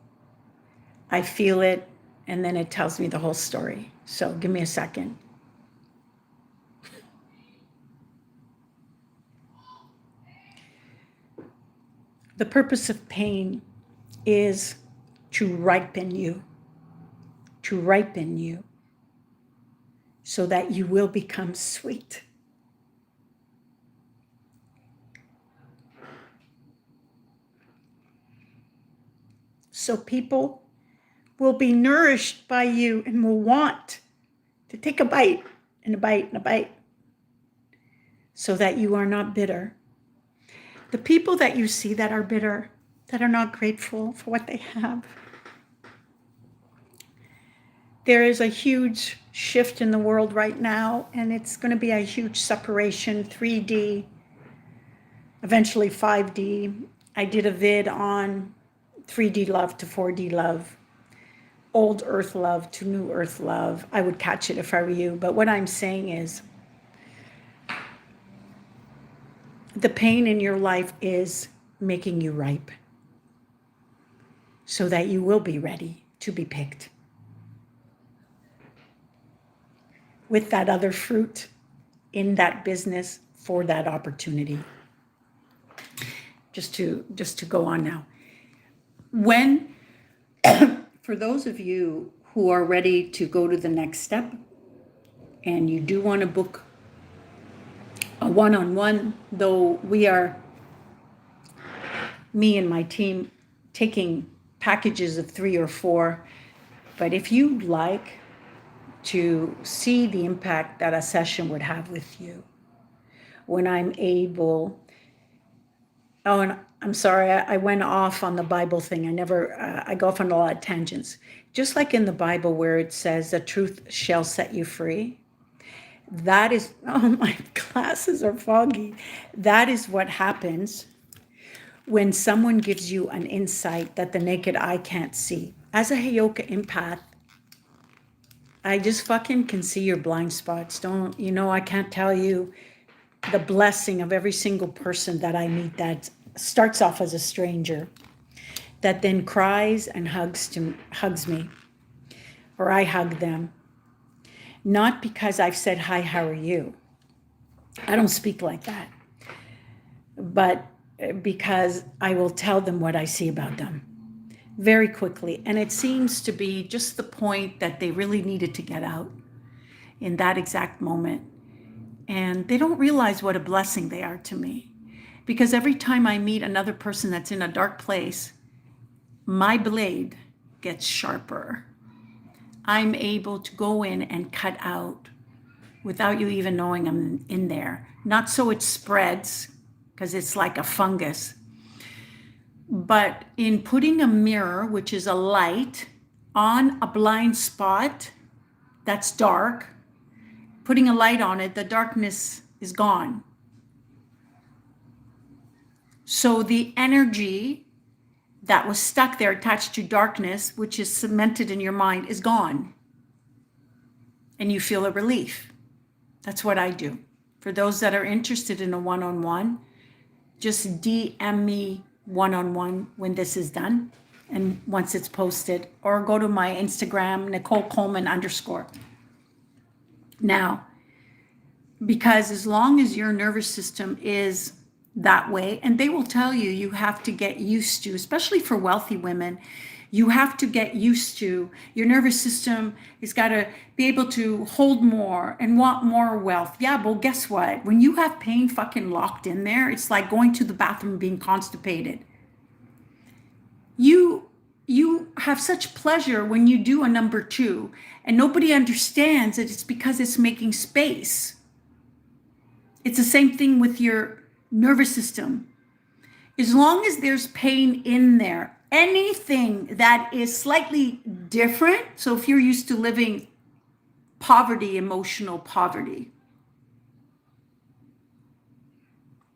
I feel it, and then it tells me the whole story. So give me a second. The purpose of pain is to ripen you, so that you will become sweet. So people will be nourished by you and will want to take a bite and a bite and a bite, so that you are not bitter. The people that you see that are bitter, that are not grateful for what they have, there is a huge shift in the world right now, and it's going to be a huge separation, 3D, eventually 5D. I did a vid on 3D love to 4D love, old earth love to new earth love. I would catch it if I were you. But what I'm saying is, the pain in your life is making you ripe, so that you will be ready to be picked with that other fruit in that business for that opportunity. Just to go on now. When, for those of you who are ready to go to the next step, and you do want to book a one-on-one, though we are, me and my team, taking packages of 3 or 4, but if you'd like to see the impact that a session would have with you, when I'm able, oh, and I'm sorry, I went off on the Bible thing. I go off on a lot of tangents. Just like in the Bible where it says the truth shall set you free. That is, oh, my glasses are foggy. That is what happens when someone gives you an insight that the naked eye can't see. As a Heyoka empath, I just fucking can see your blind spots. I can't tell you the blessing of every single person that I meet that starts off as a stranger, that then cries and hugs me, or I hug them. Not because I've said, hi, how are you? I don't speak like that. But because I will tell them what I see about them very quickly. And it seems to be just the point that they really needed to get out in that exact moment. And they don't realize what a blessing they are to me. Because every time I meet another person that's in a dark place, my blade gets sharper. I'm able to go in and cut out without you even knowing I'm in there. Not so it spreads, because it's like a fungus. But in putting a mirror, which is a light, on a blind spot that's dark, putting a light on it, the darkness is gone. So the energy that was stuck there attached to darkness, which is cemented in your mind, is gone. And you feel a relief. That's what I do. For those that are interested in a one-on-one, just DM me one-on-one when this is done and once it's posted, or go to my Instagram, @NicoleColeman_. Now, because as long as your nervous system is that way, and they will tell you, you have to get used to, especially for wealthy women, you have to get used to, your nervous system has got to be able to hold more and want more wealth. Yeah, but guess what? When you have pain fucking locked in there, it's like going to the bathroom being constipated. You have such pleasure when you do a number 2, and nobody understands that it's because it's making space. It's the same thing with your nervous system. As long as there's pain in there, anything that is slightly different. So if you're used to living poverty, emotional poverty,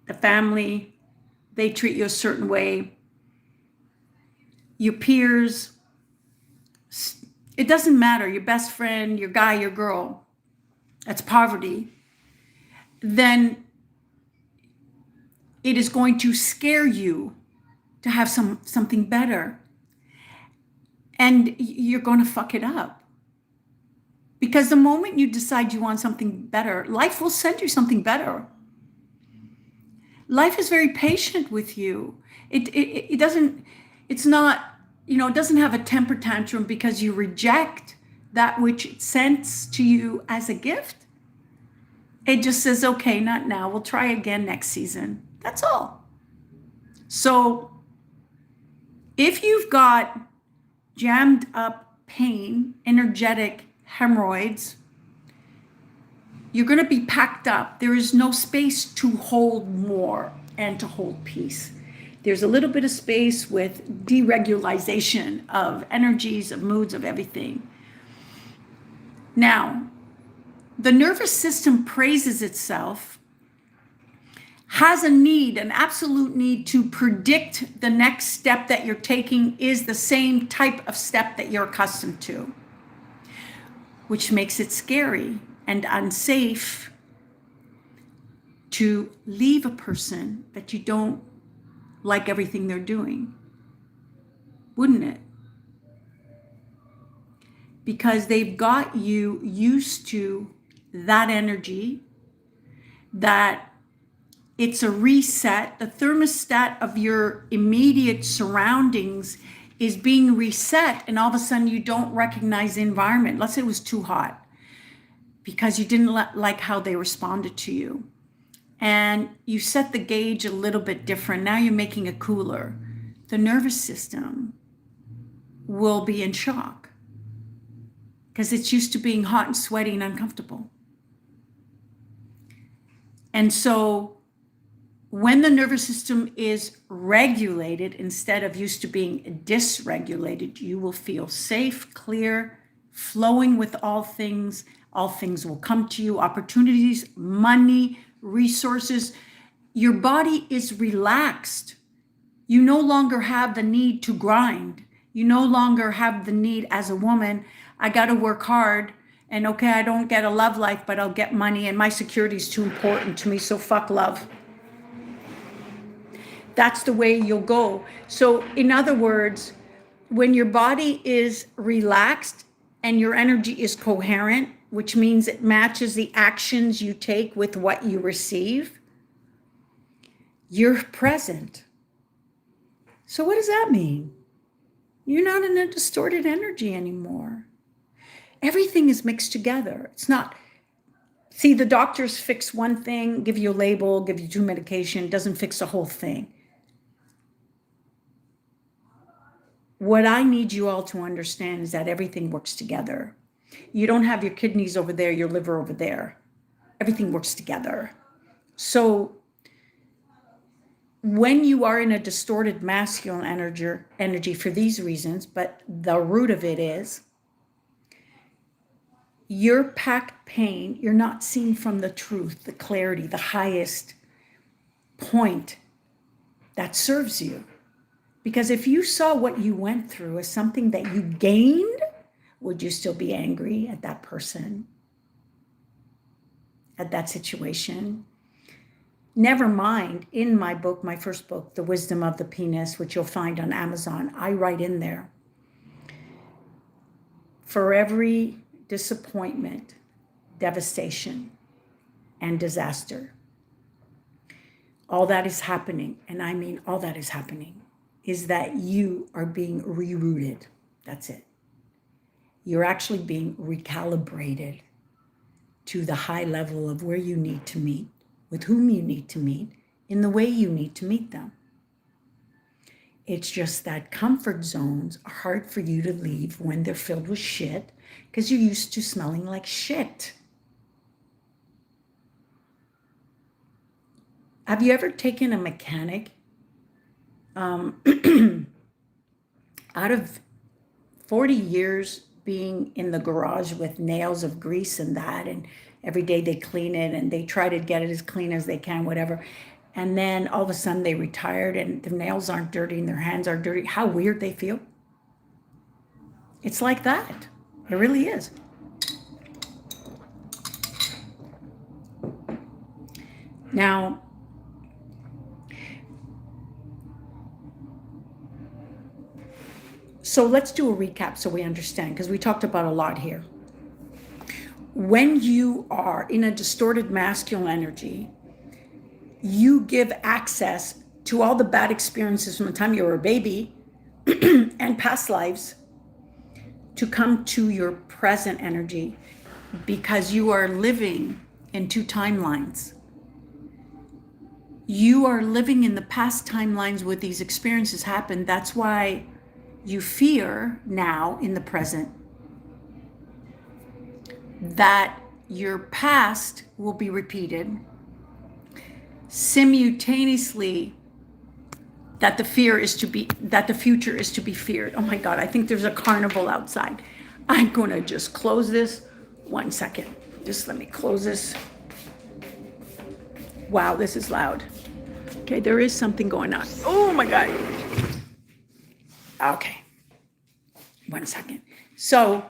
the family, they treat you a certain way, your peers, it doesn't matter, your best friend, your guy, your girl, that's poverty, then it is going to scare you to have something better. And you're going to fuck it up. Because the moment you decide you want something better, life will send you something better. Life is very patient with you. It doesn't, it's not, it doesn't have a temper tantrum because you reject that which it sends to you as a gift. It just says, okay, not now. We'll try again next season. That's all. So if you've got jammed up pain, energetic hemorrhoids, you're going to be packed up. There is no space to hold more and to hold peace. There's a little bit of space with deregulation of energies, of moods, of everything. Now, the nervous system praises itself, has a need, an absolute need to predict the next step that you're taking is the same type of step that you're accustomed to, which makes it scary and unsafe to leave a person that you don't like everything they're doing, wouldn't it? Because they've got you used to that energy, that it's a reset. The thermostat of your immediate surroundings is being reset, and all of a sudden you don't recognize the environment. Let's say it was too hot because you didn't like how they responded to you. And you set the gauge a little bit different. Now you're making it cooler. The nervous system will be in shock because it's used to being hot and sweaty and uncomfortable. And so when the nervous system is regulated instead of used to being dysregulated, you will feel safe, clear, flowing with all things. All things will come to you, opportunities, money, resources. Your body is relaxed. You no longer have the need to grind. You no longer have the need as a woman, I got to work hard, and okay, I don't get a love life, but I'll get money, and my security is too important to me, so fuck love. That's the way you'll go. So in other words, when your body is relaxed and your energy is coherent, which means it matches the actions you take with what you receive, you're present. So what does that mean? You're not in a distorted energy anymore. Everything is mixed together. It's not, see, the doctors fix one thing, give you a label, give you 2 medication, doesn't fix the whole thing. What I need you all to understand is that everything works together. You don't have your kidneys over there, your liver over there. Everything works together. So when you are in a distorted masculine energy for these reasons, but the root of it is your packed pain, you're not seeing from the truth, the clarity, the highest point that serves you. Because if you saw what you went through as something that you gained, would you still be angry at that person, at that situation? Never mind, in my book, my first book, The Wisdom of the Penis, which you'll find on Amazon, I write in there, for every disappointment, devastation, and disaster, all that is happening, and I mean all that is happening, is that you are being rerouted. That's it. You're actually being recalibrated to the high level of where you need to meet, with whom you need to meet, in the way you need to meet them. It's just that comfort zones are hard for you to leave when they're filled with shit, because you're used to smelling like shit. Have you ever taken a mechanic Out of 40 years being in the garage with nails of grease and that, and every day they clean it and they try to get it as clean as they can, whatever. And then all of a sudden they retired and their nails aren't dirty and their hands are dirty. How weird they feel. It's like that. It really is. Now, so let's do a recap so we understand, because we talked about a lot here. When you are in a distorted masculine energy, you give access to all the bad experiences from the time you were a baby and past lives to come to your present energy, because you are living in two timelines. You are living in the past timelines where these experiences happen. That's why you fear now in the present that your past will be repeated, simultaneously that the future is to be feared. Oh my God, I think there's a carnival outside. I'm gonna just close this. 1 second. Just let me close this. Wow, this is loud. Okay, there is something going on. Oh my God. Okay. 1 second. So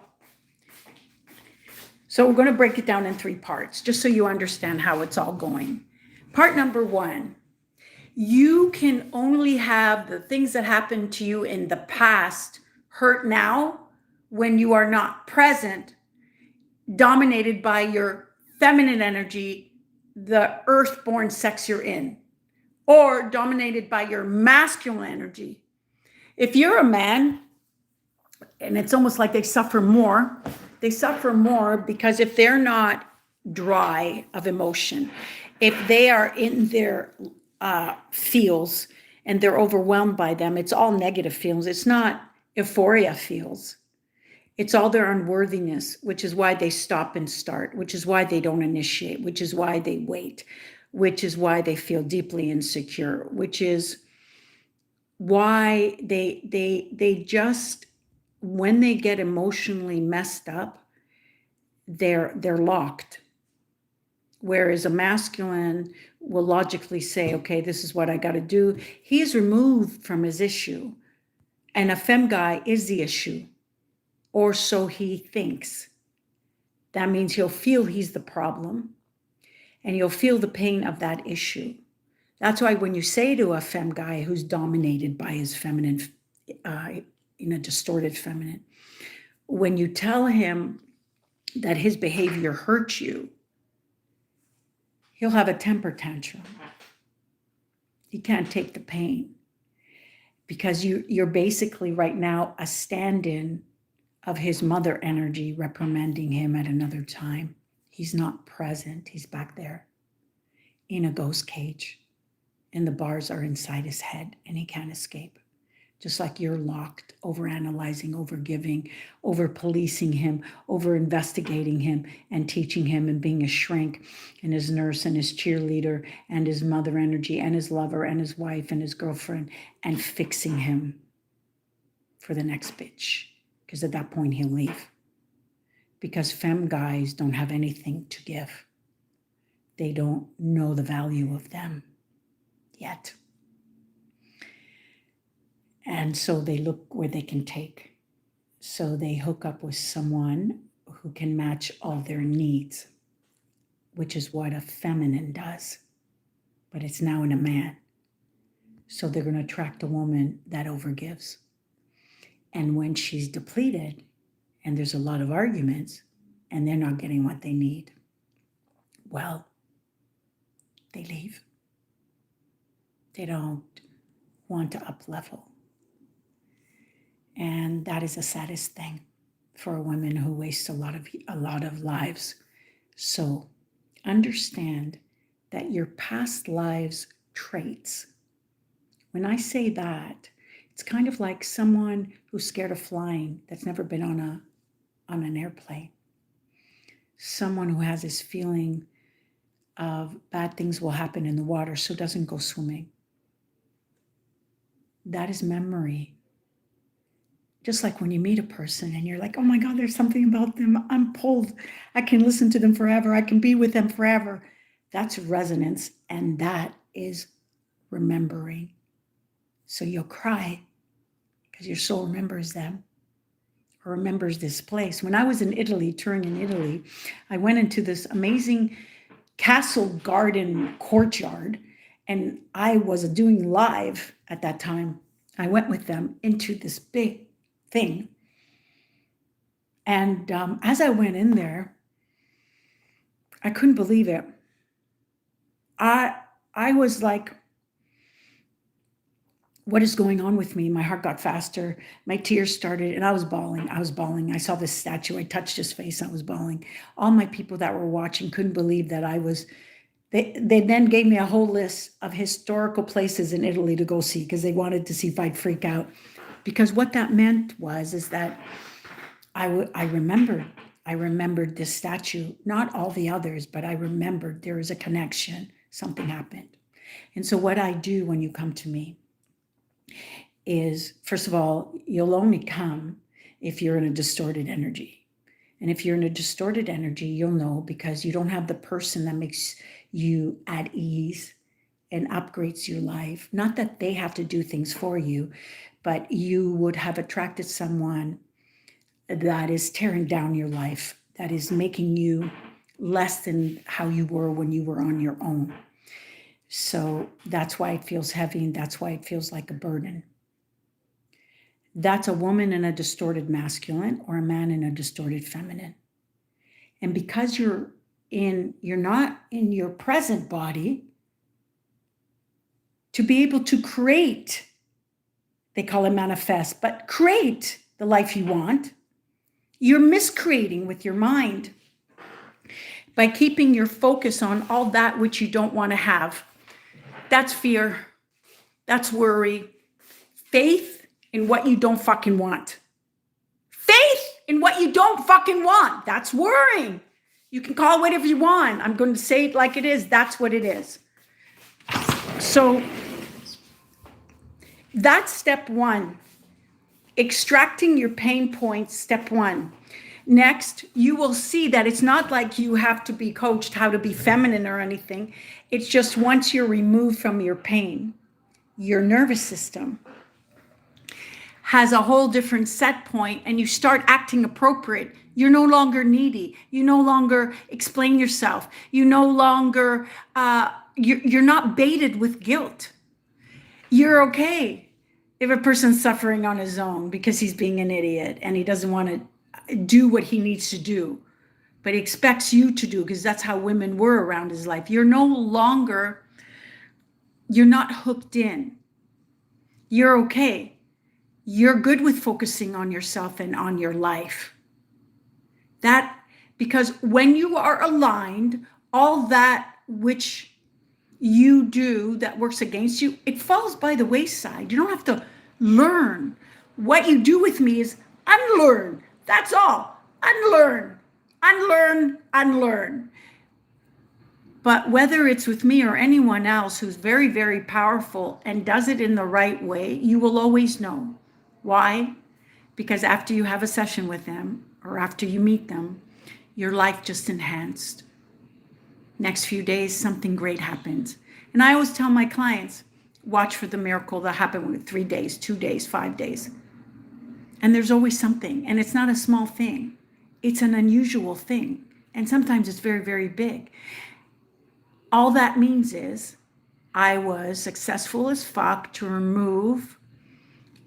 we're going to break it down in 3 parts, just so you understand how it's all going. Part number 1, you can only have the things that happened to you in the past hurt now when you are not present, dominated by your feminine energy, the earth-born sex you're in, or dominated by your masculine energy. If you're a man, and it's almost like they suffer more because if they're not dry of emotion, if they are in their feels and they're overwhelmed by them, it's all negative feelings. It's not euphoria feels. It's all their unworthiness, which is why they stop and start, which is why they don't initiate, which is why they wait, which is why they feel deeply insecure, which is why they just, when they get emotionally messed up, they're locked. Whereas a masculine will logically say, okay, this is what I got to do. He's removed from his issue. And a femme guy is the issue, or so he thinks. That means he'll feel he's the problem, and you'll feel the pain of that issue. That's why when you say to a femme guy who's dominated by his feminine, in a distorted feminine, when you tell him that his behavior hurts you, he'll have a temper tantrum. He can't take the pain because you're basically right now a stand-in of his mother energy reprimanding him at another time. He's not present. He's back there in a ghost cage, and the bars are inside his head and he can't escape. Just like you're locked, over-analyzing, over-giving, over-policing him, over-investigating him, and teaching him and being a shrink and his nurse and his cheerleader and his mother energy and his lover and his wife and his girlfriend, and fixing him for the next bitch. Because at that point, he'll leave. Because femme guys don't have anything to give. They don't know the value of them yet. And so they look where they can take. So they hook up with someone who can match all their needs, which is what a feminine does. But it's now in a man. So they're going to attract a woman that overgives. And when she's depleted, and there's a lot of arguments, and they're not getting what they need, well, they leave. They don't want to up-level. And that is the saddest thing for a woman who wastes a lot of lives. So understand that your past lives traits, when I say that, it's kind of like someone who's scared of flying that's never been on an airplane. Someone who has this feeling of bad things will happen in the water, so doesn't go swimming. That is memory. Just like when you meet a person and you're like, oh my God, there's something about them. I'm pulled. I can listen to them forever. I can be with them forever. That's resonance. And that is remembering. So you'll cry because your soul remembers them or remembers this place. When I was in Italy, touring in Italy, I went into this amazing castle garden courtyard, and I was doing live at that time. I went with them into this big thing. And as I went in there, I couldn't believe it. I was like, what is going on with me? My heart got faster. My tears started, and I was bawling. I saw this statue. I touched his face. I was bawling. All my people that were watching couldn't believe that I was. They then gave me a whole list of historical places in Italy to go see because they wanted to see if I'd freak out. Because what that meant is that I remembered this statue, not all the others, but I remembered there is a connection. Something happened. And so what I do when you come to me is, first of all, you'll only come if you're in a distorted energy. And if you're in a distorted energy, you'll know because you don't have the person that makes you at ease and upgrades your life. Not that they have to do things for you, but you would have attracted someone that is tearing down your life, that is making you less than how you were when you were on your own. So that's why it feels heavy, and that's why it feels like a burden. That's a woman in a distorted masculine or a man in a distorted feminine. And because you're not in your present body, to be able to create, they call it manifest, but create the life you want, you're miscreating with your mind by keeping your focus on all that which you don't want to have. That's fear. That's worry. Faith in what you don't fucking want. Faith in what you don't fucking want. That's worrying. You can call it whatever you want. I'm going to say it like it is. That's what it is. So that's step one. Extracting your pain points, step one. Next, you will see that it's not like you have to be coached how to be feminine or anything. It's just once you're removed from your pain, your nervous system has a whole different set point and you start acting appropriate. You're no longer needy. You no longer explain yourself. You no longer, you're not baited with guilt. You're okay if a person's suffering on his own because he's being an idiot and he doesn't want to do what he needs to do, but he expects you to do, because that's how women were around his life. You're not hooked in. You're okay. You're good with focusing on yourself and on your life. Because when you are aligned, all that which you do that works against you, it falls by the wayside. You don't have to learn. What you do with me is unlearn. That's all. Unlearn. But whether it's with me or anyone else who's very, very powerful and does it in the right way, you will always know. Why? Because after you have a session with them or after you meet them, your life just enhanced. Next few days, something great happens. And I always tell my clients, watch for the miracle that happened within 3 days, 2 days, 5 days. And there's always something. And it's not a small thing. It's an unusual thing. And sometimes it's very, very big. All that means is I was successful as fuck to remove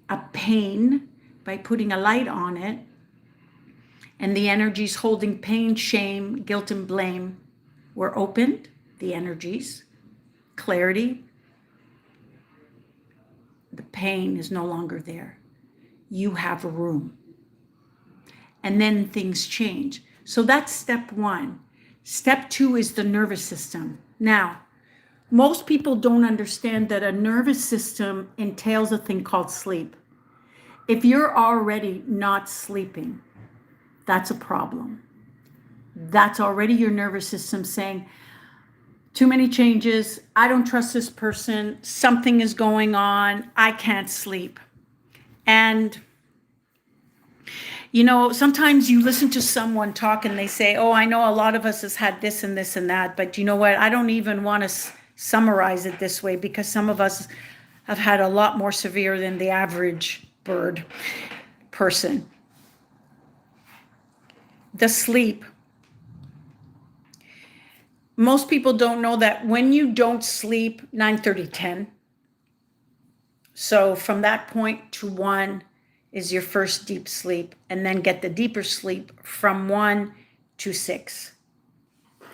a pain by putting a light on it. And the energies holding pain, shame, guilt, and blame were opened. The energies, clarity. The pain is no longer there. You have a room. And then things change. So that's step one. Step two is the nervous system. Now, most people don't understand that a nervous system entails a thing called sleep. If you're already not sleeping, that's a problem. That's already your nervous system saying, too many changes, I don't trust this person, something is going on, I can't sleep. And You know, sometimes you listen to someone talk and they say, oh, I know a lot of us has had this and this and that, but you know what? I don't even want to summarize it this way because some of us have had a lot more severe than the average person. The sleep. Most people don't know that when you don't sleep, 9:30, 10. So from that point to 1 is your first deep sleep, and then get the deeper sleep from 1 to 6.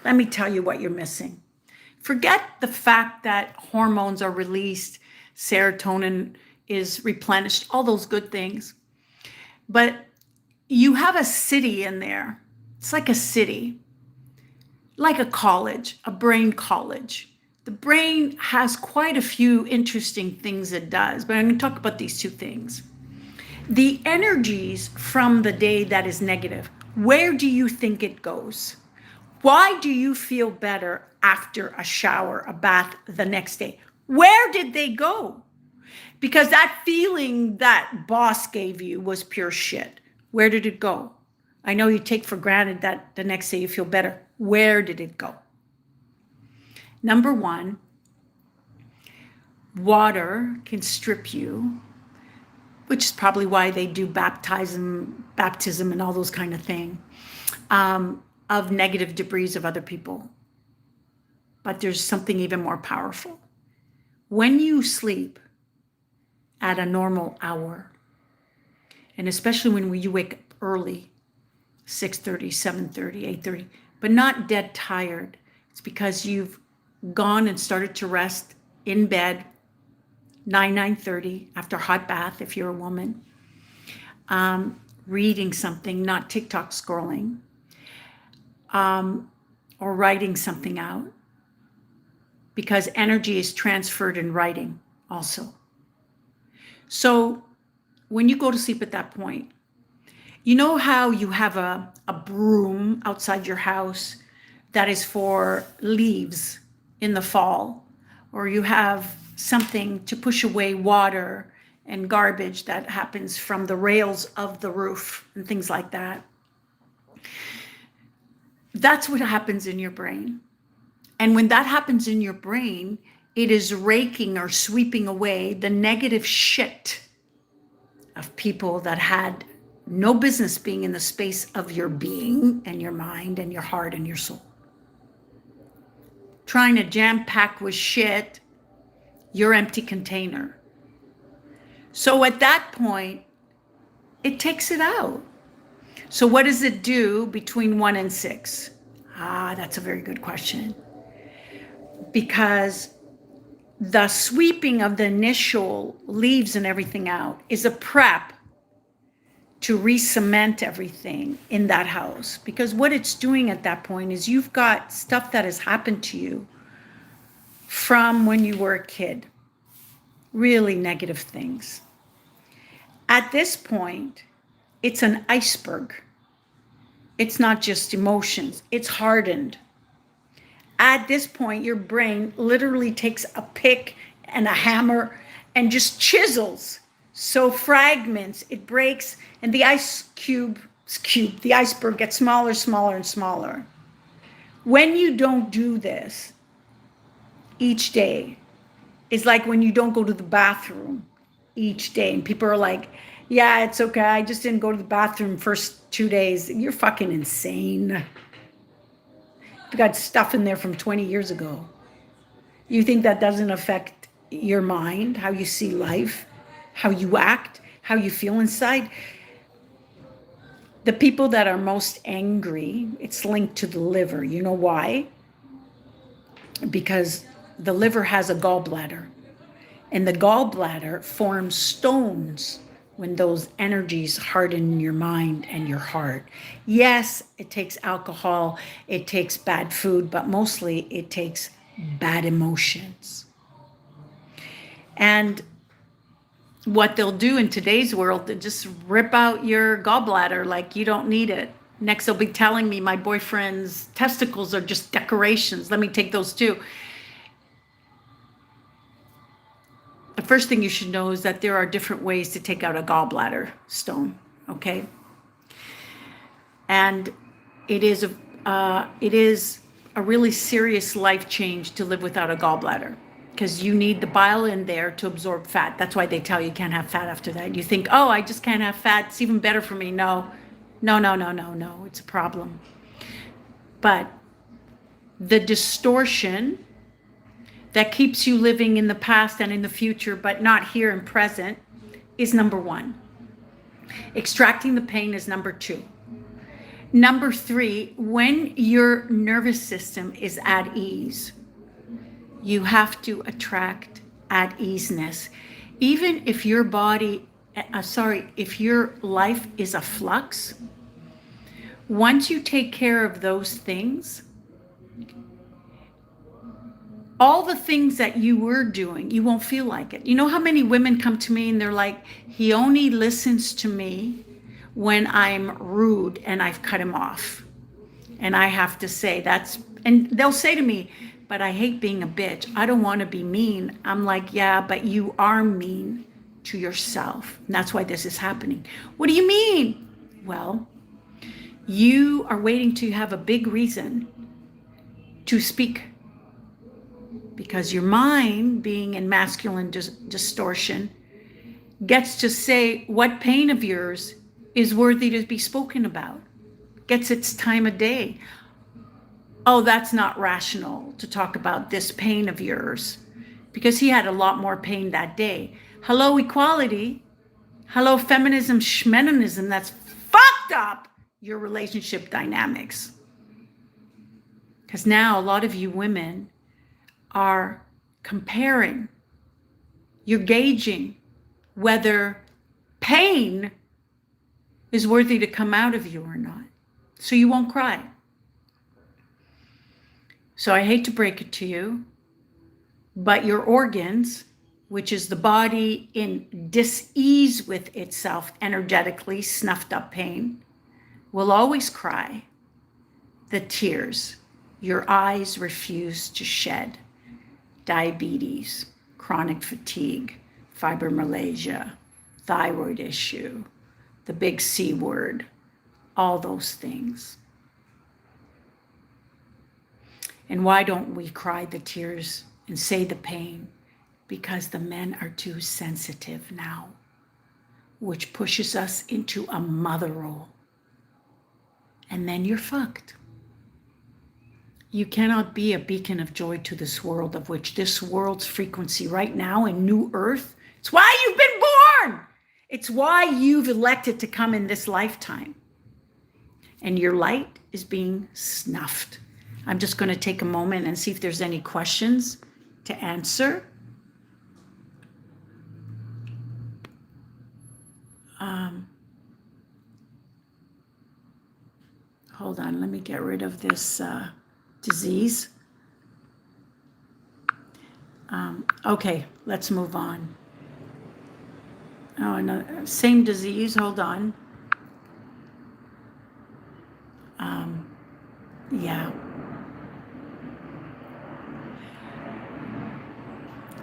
Let me tell you what you're missing. Forget the fact that hormones are released, serotonin is replenished, all those good things. But you have a city in there. It's like a city, like a college, a brain college. The brain has quite a few interesting things it does, but I'm going to talk about these two things. The energies from the day that is negative, where do you think it goes? Why do you feel better after a shower, a bath the next day? Where did they go? Because that feeling that boss gave you was pure shit. Where did it go? I know you take for granted that the next day you feel better. Where did it go? Number 1, water can strip you, which is probably why they do baptism and all those kind of things, of negative debris of other people. But there's something even more powerful. When you sleep at a normal hour, and especially when you wake up early, 6:30, 7:30, 8:30, but not dead tired, it's because you've gone and started to rest in bed 9:30 after a hot bath if you're a woman, reading something, not TikTok scrolling, or writing something out, because energy is transferred in writing also. So when you go to sleep at that point, you know how you have a broom outside your house that is for leaves in the fall, or you have something to push away water and garbage that happens from the rails of the roof and things like that. That's what happens in your brain. And when that happens in your brain, it is raking or sweeping away the negative shit of people that had no business being in the space of your being and your mind and your heart and your soul. Trying to jam pack with shit your empty container. So at that point, it takes it out. So what does it do between 1 and 6? That's a very good question. Because the sweeping of the initial leaves and everything out is a prep to re-cement everything in that house. Because what it's doing at that point is you've got stuff that has happened to you from when you were a kid. Really negative things. At this point, it's an iceberg. It's not just emotions, it's hardened. At this point, your brain literally takes a pick and a hammer and just chisels. So fragments, it breaks, and the the iceberg gets smaller, smaller, and smaller. When you don't do this each day, it's like when you don't go to the bathroom each day, and people are like, yeah, it's okay, I just didn't go to the bathroom first 2 days. You're fucking insane. You got stuff in there from 20 years ago. You think that doesn't affect your mind, how you see life, how you act, how you feel inside? The people that are most angry, it's linked to the liver. You know why? Because the liver has a gallbladder, and the gallbladder forms stones when those energies harden your mind and your heart. Yes, it takes alcohol, it takes bad food, but mostly it takes bad emotions. And what they'll do in today's world, they just rip out your gallbladder like you don't need it. Next, they'll be telling me my boyfriend's testicles are just decorations. Let me take those too. The first thing you should know is that there are different ways to take out a gallbladder stone, okay? And it is a really serious life change to live without a gallbladder, because you need the bile in there to absorb fat. That's why they tell you can't have fat after that. You think, oh, I just can't have fat. It's even better for me. No. It's a problem. But the distortion that keeps you living in the past and in the future, but not here and present, is number one. Extracting the pain is number two. Number three, when your nervous system is at ease, you have to attract at easeness. Even if your body, if your life is a flux, once you take care of those things, all the things that you were doing, you won't feel like it. You know how many women come to me and they're like, he only listens to me when I'm rude and I've cut him off. And I have to say and they'll say to me, but I hate being a bitch. I don't want to be mean. I'm like, yeah, but you are mean to yourself. And that's why this is happening. What do you mean? Well, you are waiting to have a big reason to speak, because your mind, being in masculine distortion, gets to say what pain of yours is worthy to be spoken about, gets its time of day. Oh, that's not rational to talk about this pain of yours, because he had a lot more pain that day. Hello, equality. Hello, feminism, schmeninism. That's fucked up your relationship dynamics. Because now a lot of you women are comparing. You're gauging whether pain is worthy to come out of you or not. So you won't cry. So I hate to break it to you, but your organs, which is the body in dis-ease with itself, energetically snuffed up pain, will always cry the tears your eyes refuse to shed. Diabetes, chronic fatigue, fibromyalgia, thyroid issue, the big C word, all those things. And why don't we cry the tears and say the pain? Because the men are too sensitive now, which pushes us into a mother role. And then you're fucked. You cannot be a beacon of joy to this world, of which this world's frequency right now in New Earth, it's why you've been born. It's why you've elected to come in this lifetime. And your light is being snuffed. I'm just going to take a moment and see if there's any questions to answer. Hold on, let me get rid of this disease. Okay, let's move on. Oh, no, same disease, hold on. Yeah.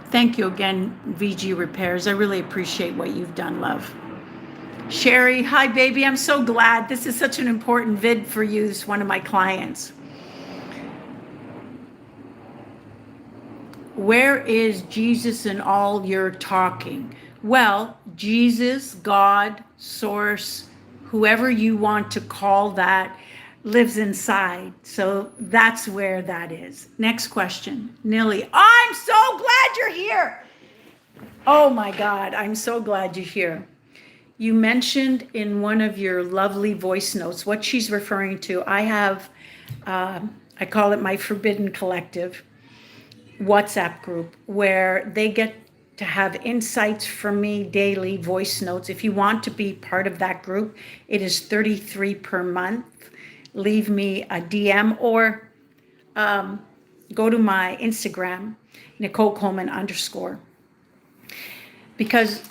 Thank you again, VG Repairs. I really appreciate what you've done, love. Sherry, hi, baby. I'm so glad. This is such an important vid for you. It's one of my clients. Where is Jesus in all your talking? Well, Jesus, God, Source, whoever you want to call that, lives inside. So that's where that is. Next question. Nilly, I'm so glad you're here. Oh my God, I'm so glad you're here. You mentioned in one of your lovely voice notes what she's referring to. I have, I call it my Forbidden Collective WhatsApp group, where they get to have insights from me daily, voice notes. If you want to be part of that group, it is $33 per month. Leave me a DM or go to my Instagram, Nicole Coleman _ because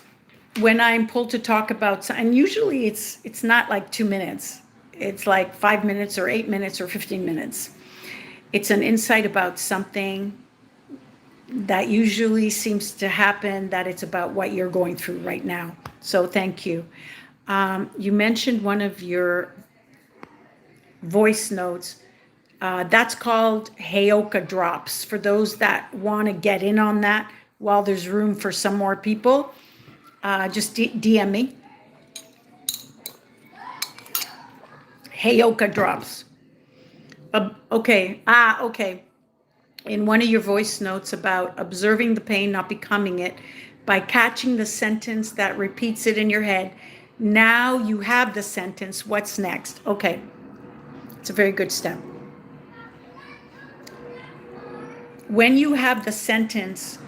when I'm pulled to talk about, and usually it's not like 2 minutes, it's like 5 minutes or 8 minutes or 15 minutes. It's an insight about something that usually seems to happen, that it's about what you're going through right now. So thank you. You mentioned one of your voice notes. That's called Heyoka drops. For those that want to get in on that, while there's room for some more people, just DM me. Heyoka drops. Okay. Okay. In one of your voice notes about observing the pain, not becoming it, by catching the sentence that repeats it in your head. Now you have the sentence. What's next? Okay. It's a very good step. When you have the sentence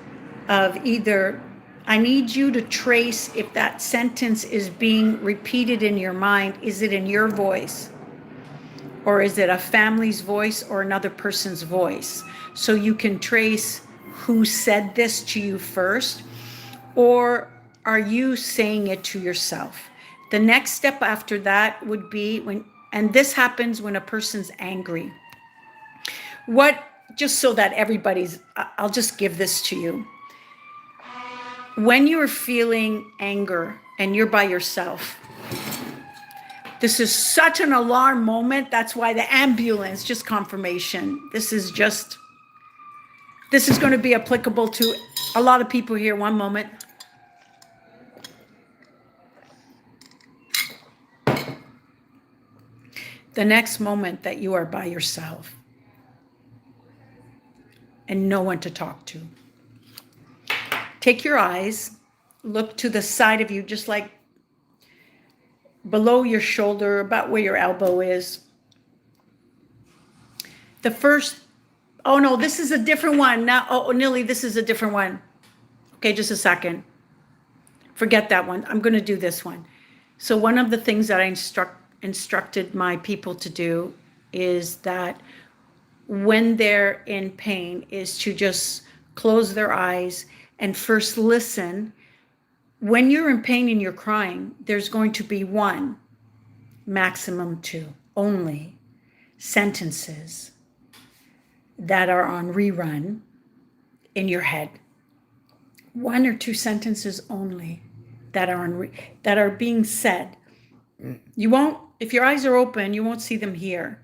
of either, I need you to trace if that sentence is being repeated in your mind. Is it in your voice? Or is it a family's voice or another person's voice? So you can trace who said this to you first, or are you saying it to yourself? The next step after that would be and this happens when a person's angry. Just so that I'll just give this to you. When you're feeling anger and you're by yourself, this is such an alarm moment. That's why the ambulance, just confirmation. This is going to be applicable to a lot of people here. One moment. The next moment that you are by yourself and no one to talk to, take your eyes, look to the side of you, just like below your shoulder, about where your elbow is. The first, oh no, this is a different one. Now, Nilly, this is a different one. Okay, just a second. Forget that one. I'm going to do this one. So one of the things that I instructed my people to do is that when they're in pain is to just close their eyes and first listen. When you're in pain and you're crying, there's going to be one, maximum two, only sentences that are on rerun in your head. One or two sentences only that are being said. You won't, if your eyes are open, you won't see them here.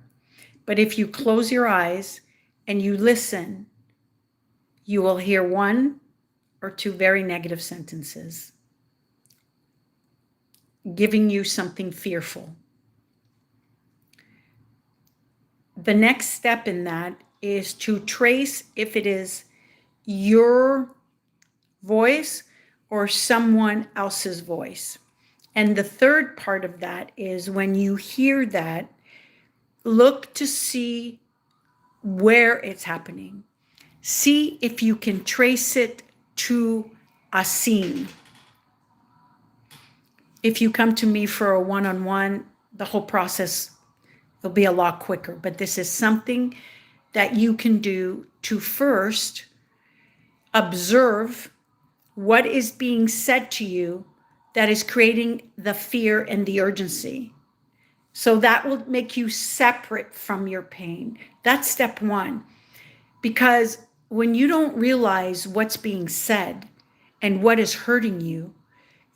But if you close your eyes and you listen, you will hear one or two very negative sentences giving you something fearful. The next step in that is to trace if it is your voice or someone else's voice. And the third part of that is when you hear that, look to see where it's happening. See if you can trace it to a scene. If you come to me for a one-on-one, the whole process will be a lot quicker. But this is something that you can do to first observe what is being said to you that is creating the fear and the urgency. So that will make you separate from your pain. That's step one. Because when you don't realize what's being said and what is hurting you,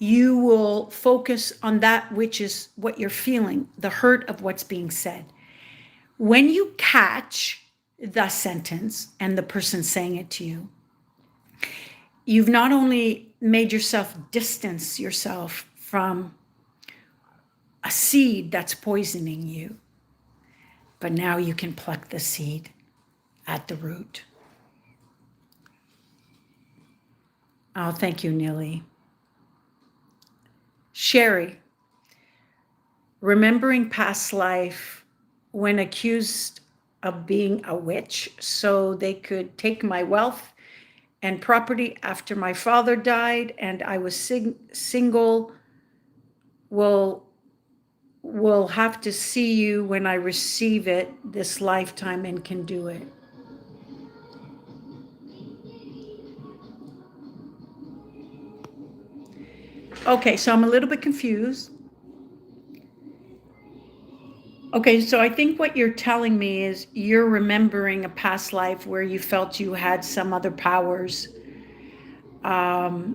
you will focus on that which is what you're feeling, the hurt of what's being said. When you catch the sentence and the person saying it to you, you've not only made yourself distance yourself from a seed that's poisoning you, but now you can pluck the seed at the root. Oh, thank you, Nilly. Sherry, remembering past life when accused of being a witch so they could take my wealth and property after my father died and I was single, will have to see you when I receive it this lifetime and can do it. Okay, so I'm a little bit confused. Okay, so I think what you're telling me is you're remembering a past life where you felt you had some other powers, and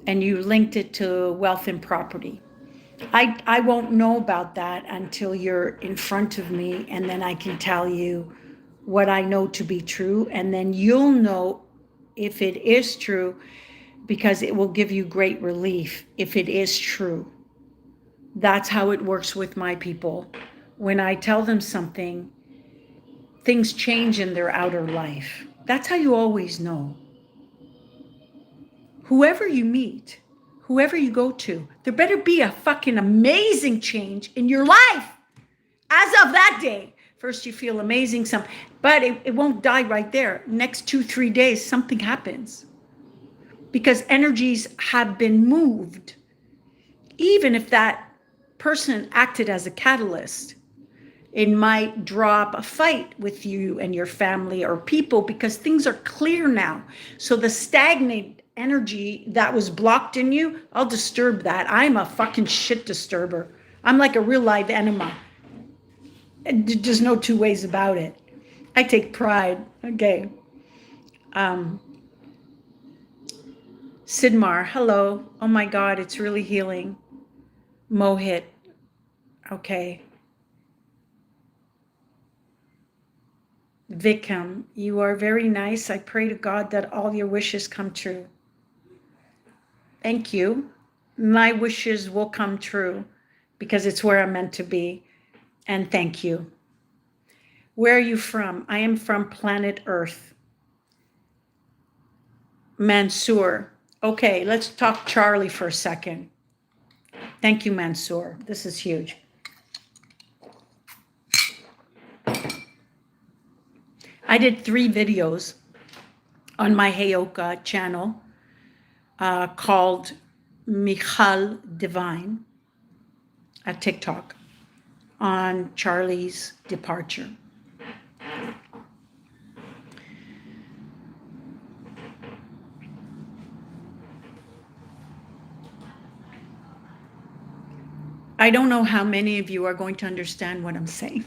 you linked it to wealth and property. I won't know about that until you're in front of me, and then I can tell you what I know to be true, and then you'll know if it is true, because it will give you great relief if it is true. That's how it works with my people. When I tell them something, things change in their outer life. That's how you always know. Whoever you meet, whoever you go to, there better be a fucking amazing change in your life as of that day. First you feel amazing, but it won't die right there. Next 2-3 days, something happens. Because energies have been moved. Even if that person acted as a catalyst, it might drop a fight with you and your family or people, because things are clear now. So the stagnant energy that was blocked in you, I'll disturb that. I'm a fucking shit disturber. I'm like a real live enema. There's no two ways about it. I take pride. Okay. Sidmar, hello. Oh my God, it's really healing. Mohit. Okay. Vikram, you are very nice. I pray to God that all your wishes come true. Thank you. My wishes will come true because it's where I'm meant to be. And thank you. Where are you from? I am from planet Earth. Mansoor. Okay, let's talk Charlie for a second. Thank you, Mansoor. This is huge. I did 3 videos on my Heyoka channel called Michal Divine at TikTok on Charlie's departure. I don't know how many of you are going to understand what I'm saying.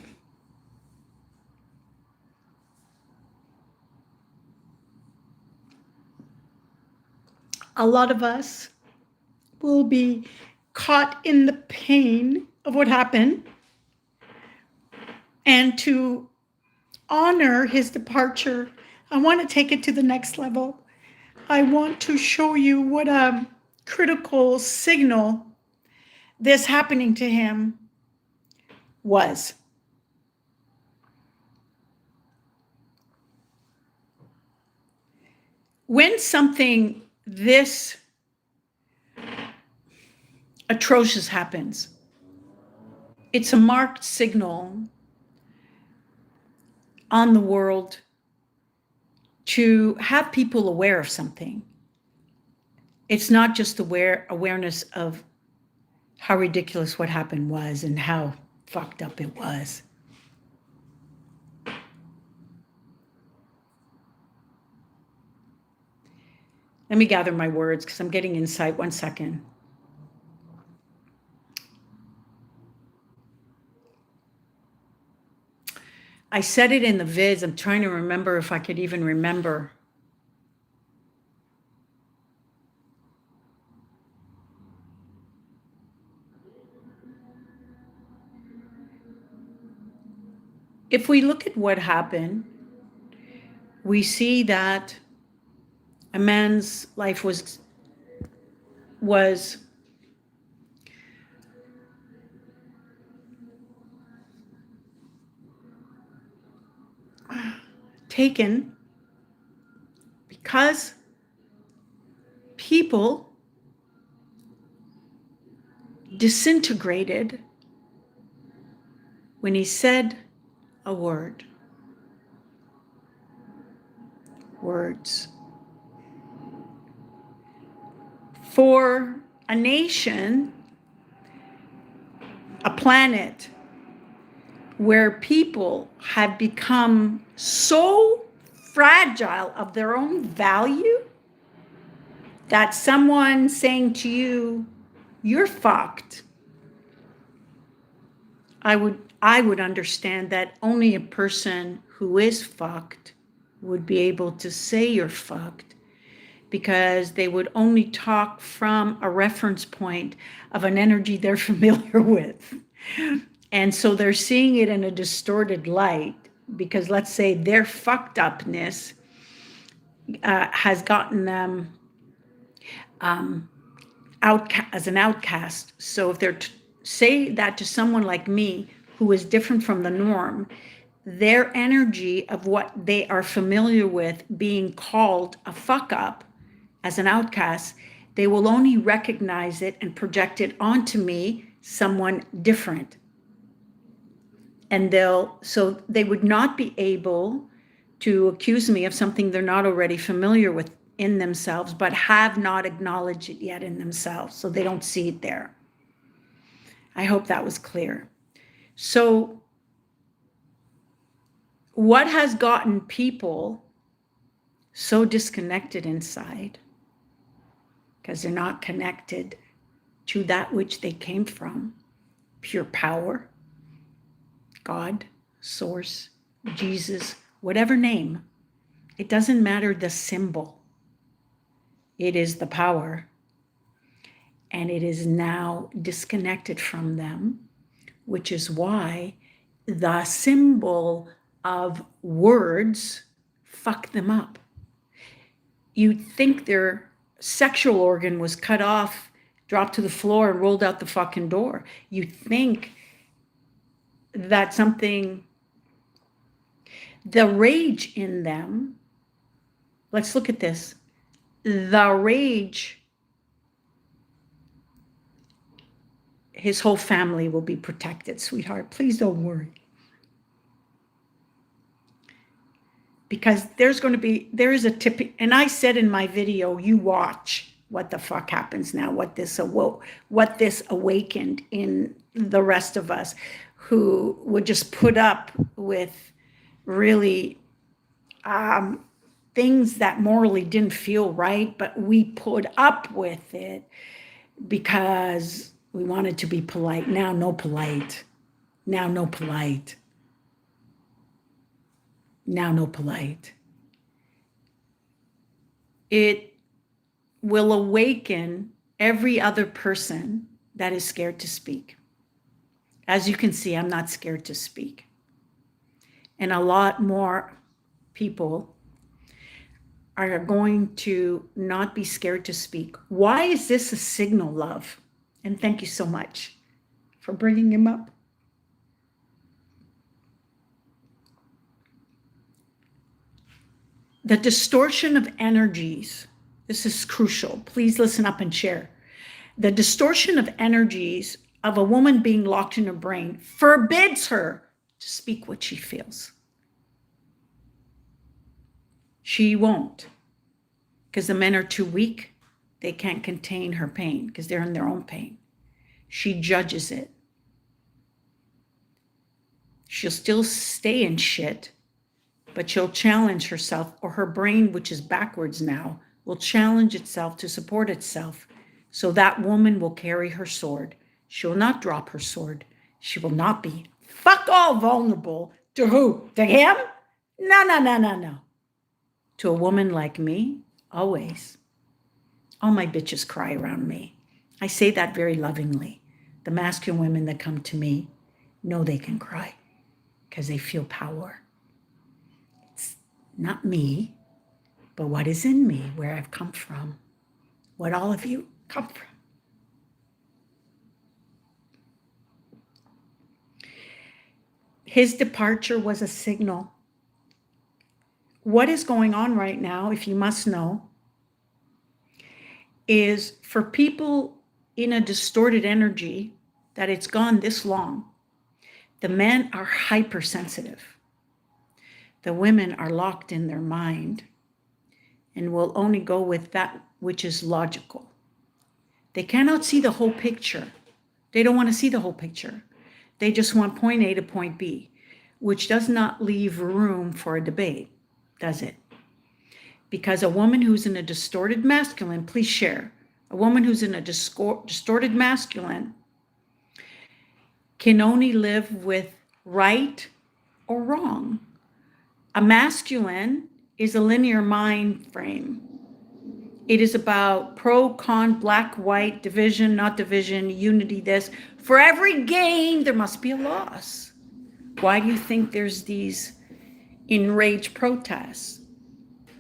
A lot of us will be caught in the pain of what happened, and to honor his departure, I want to take it to the next level. I want to show you what a critical signal this happening to him was. When something this atrocious happens, it's a marked signal on the world to have people aware of something. It's not just awareness of how ridiculous what happened was and how fucked up it was. Let me gather my words because I'm getting insight. 1 second. I said it in the vids. I'm trying to remember if I could even remember. If we look at what happened, we see that a man's life was taken because people disintegrated when he said a word. Words. For a nation, a planet where people have become so fragile of their own value that someone saying to you, you're fucked, I would understand that only a person who is fucked would be able to say you're fucked. because they would only talk from a reference point of an energy they're familiar with. And so they're seeing it in a distorted light because, let's say, their fucked upness has gotten them as an outcast. So if they're say that to someone like me who is different from the norm, their energy of what they are familiar with being called a fuck up as an outcast, they will only recognize it and project it onto me, someone different. And so they would not be able to accuse me of something they're not already familiar with in themselves, but have not acknowledged it yet in themselves. So they don't see it there. I hope that was clear. So what has gotten people so disconnected inside? Because they're not connected to that which they came from, pure power, God, source, Jesus, whatever name. It doesn't matter the symbol. It is the power. And it is now disconnected from them, which is why the symbol of words fuck them up. You'd think their sexual organ was cut off, dropped to the floor, and rolled out the fucking door. You'd think that something, the rage in them, let's look at this. The rage, his whole family will be protected, sweetheart. Please don't worry. Because there is a tip, and I said in my video, you watch what the fuck happens now, what this awakened in the rest of us who would just put up with really things that morally didn't feel right, but we put up with it because we wanted to be polite. Now no polite. Now no polite. Now no polite. It will awaken every other person that is scared to speak. As you can see, I'm not scared to speak. And a lot more people are going to not be scared to speak. Why is this a signal, love? And thank you so much for bringing him up. The distortion of energies, this is crucial. Please listen up and share. The distortion of energies of a woman being locked in her brain forbids her to speak what she feels. She won't, because the men are too weak. They can't contain her pain because they're in their own pain. She judges it. She'll still stay in shit, but she'll challenge herself, or her brain, which is backwards now, will challenge itself to support itself. So that woman will carry her sword. She will not drop her sword. She will not be fuck all vulnerable to who? To him? No. To a woman like me, always. All my bitches cry around me. I say that very lovingly. The masculine women that come to me know they can cry because they feel power. It's not me, but what is in me, where I've come from, what all of you come from. His departure was a signal. What is going on right now, if you must know, is for people in a distorted energy that it's gone this long, the men are hypersensitive. The women are locked in their mind and will only go with that which is logical. They cannot see the whole picture. They don't want to see the whole picture. They just want point A to point B, which does not leave room for a debate, does it? Because a woman who's in a distorted masculine, please share, a woman who's in a distorted masculine can only live with right or wrong. A masculine is a linear mind frame. It is about pro, con, black, white, division, not division, unity, this. For every gain, there must be a loss. Why do you think there's these enraged protests?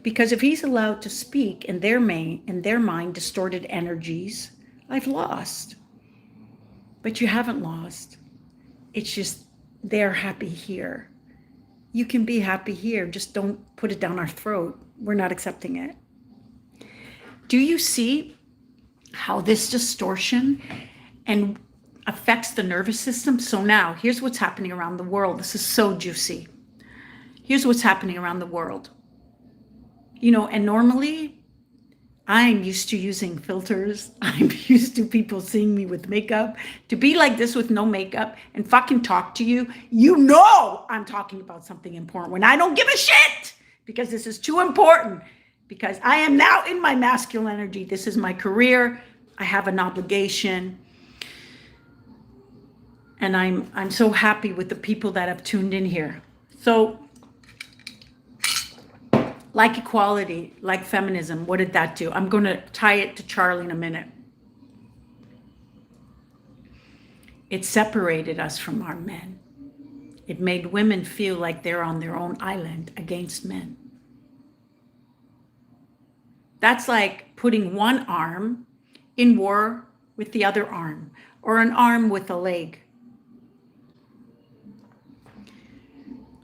Because if he's allowed to speak in their mind, distorted energies, I've lost. But you haven't lost. It's just they're happy here. You can be happy here, just don't put it down our throat. We're not accepting it. Do you see how this distortion and affects the nervous system? So now, here's what's happening around the world. This is so juicy. Here's what's happening around the world. You know, and normally I'm used to using filters. I'm used to people seeing me with makeup. To be like this with no makeup and fucking talk to you, you know I'm talking about something important when I don't give a shit, because this is too important, because I am now in my masculine energy. This is my career. I have an obligation. And I'm so happy with the people that have tuned in here. So, like equality, like feminism, what did that do? I'm going to tie it to Charlie in a minute. It separated us from our men. It made women feel like they're on their own island against men. That's like putting one arm in war with the other arm, or an arm with a leg.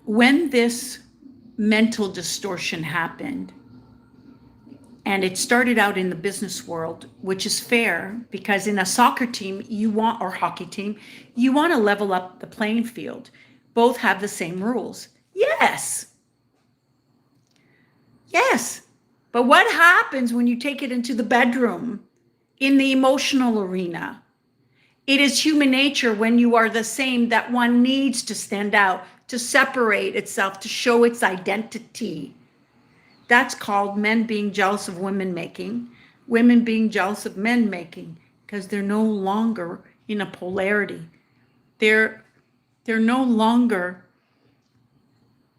When this mental distortion happened, and it started out in the business world, which is fair, because in a soccer team or hockey team, you want to level up the playing field. Both have the same rules. Yes. But what happens when you take it into the bedroom, in the emotional arena? It is human nature, when you are the same, that one needs to stand out, to separate itself, to show its identity. That's called men being jealous of women making, women being jealous of men making, because they're no longer in a polarity. They're no longer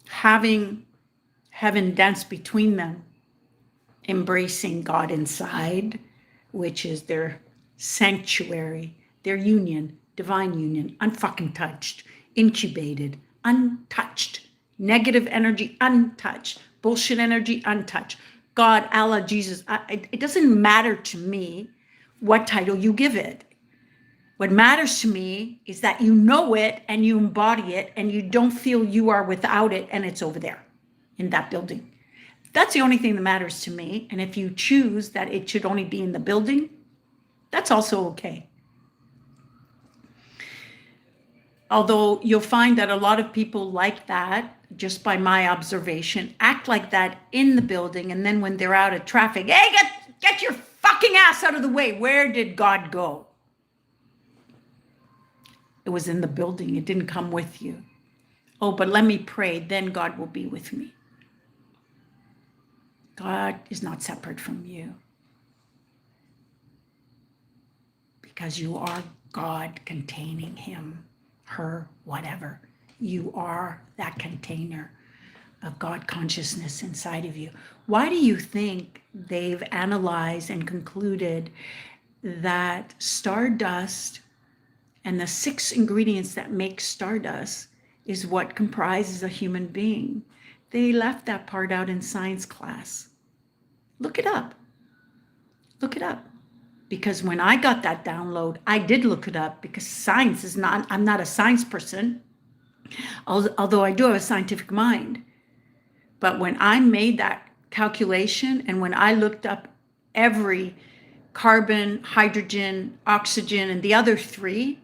having heaven dance between them, embracing God inside, which is their sanctuary, their union, divine union, unfucking touched, incubated, untouched, negative energy untouched, bullshit energy untouched. God, Allah, Jesus, it doesn't matter to me what title you give it. What matters to me is that you know it and you embody it, and you don't feel you are without it, and it's over there in that building. That's the only thing that matters to me. And if you choose that it should only be in the building, that's also okay. Although you'll find that a lot of people like that, just by my observation, act like that in the building, and then when they're out of traffic, hey, get your fucking ass out of the way. Where did God go? It was in the building. It didn't come with you. Oh, but let me pray, then God will be with me. God is not separate from you, because you are God containing him, her, whatever. You are that container of God consciousness inside of you. Why do you think they've analyzed and concluded that stardust and the 6 ingredients that make stardust is what comprises a human being? They left that part out in science class. Look it up. Look it up. Because when I got that download, I did look it up, because science is not, I'm not a science person, although I do have a scientific mind. But when I made that calculation, and when I looked up every carbon, hydrogen, oxygen, and the other 3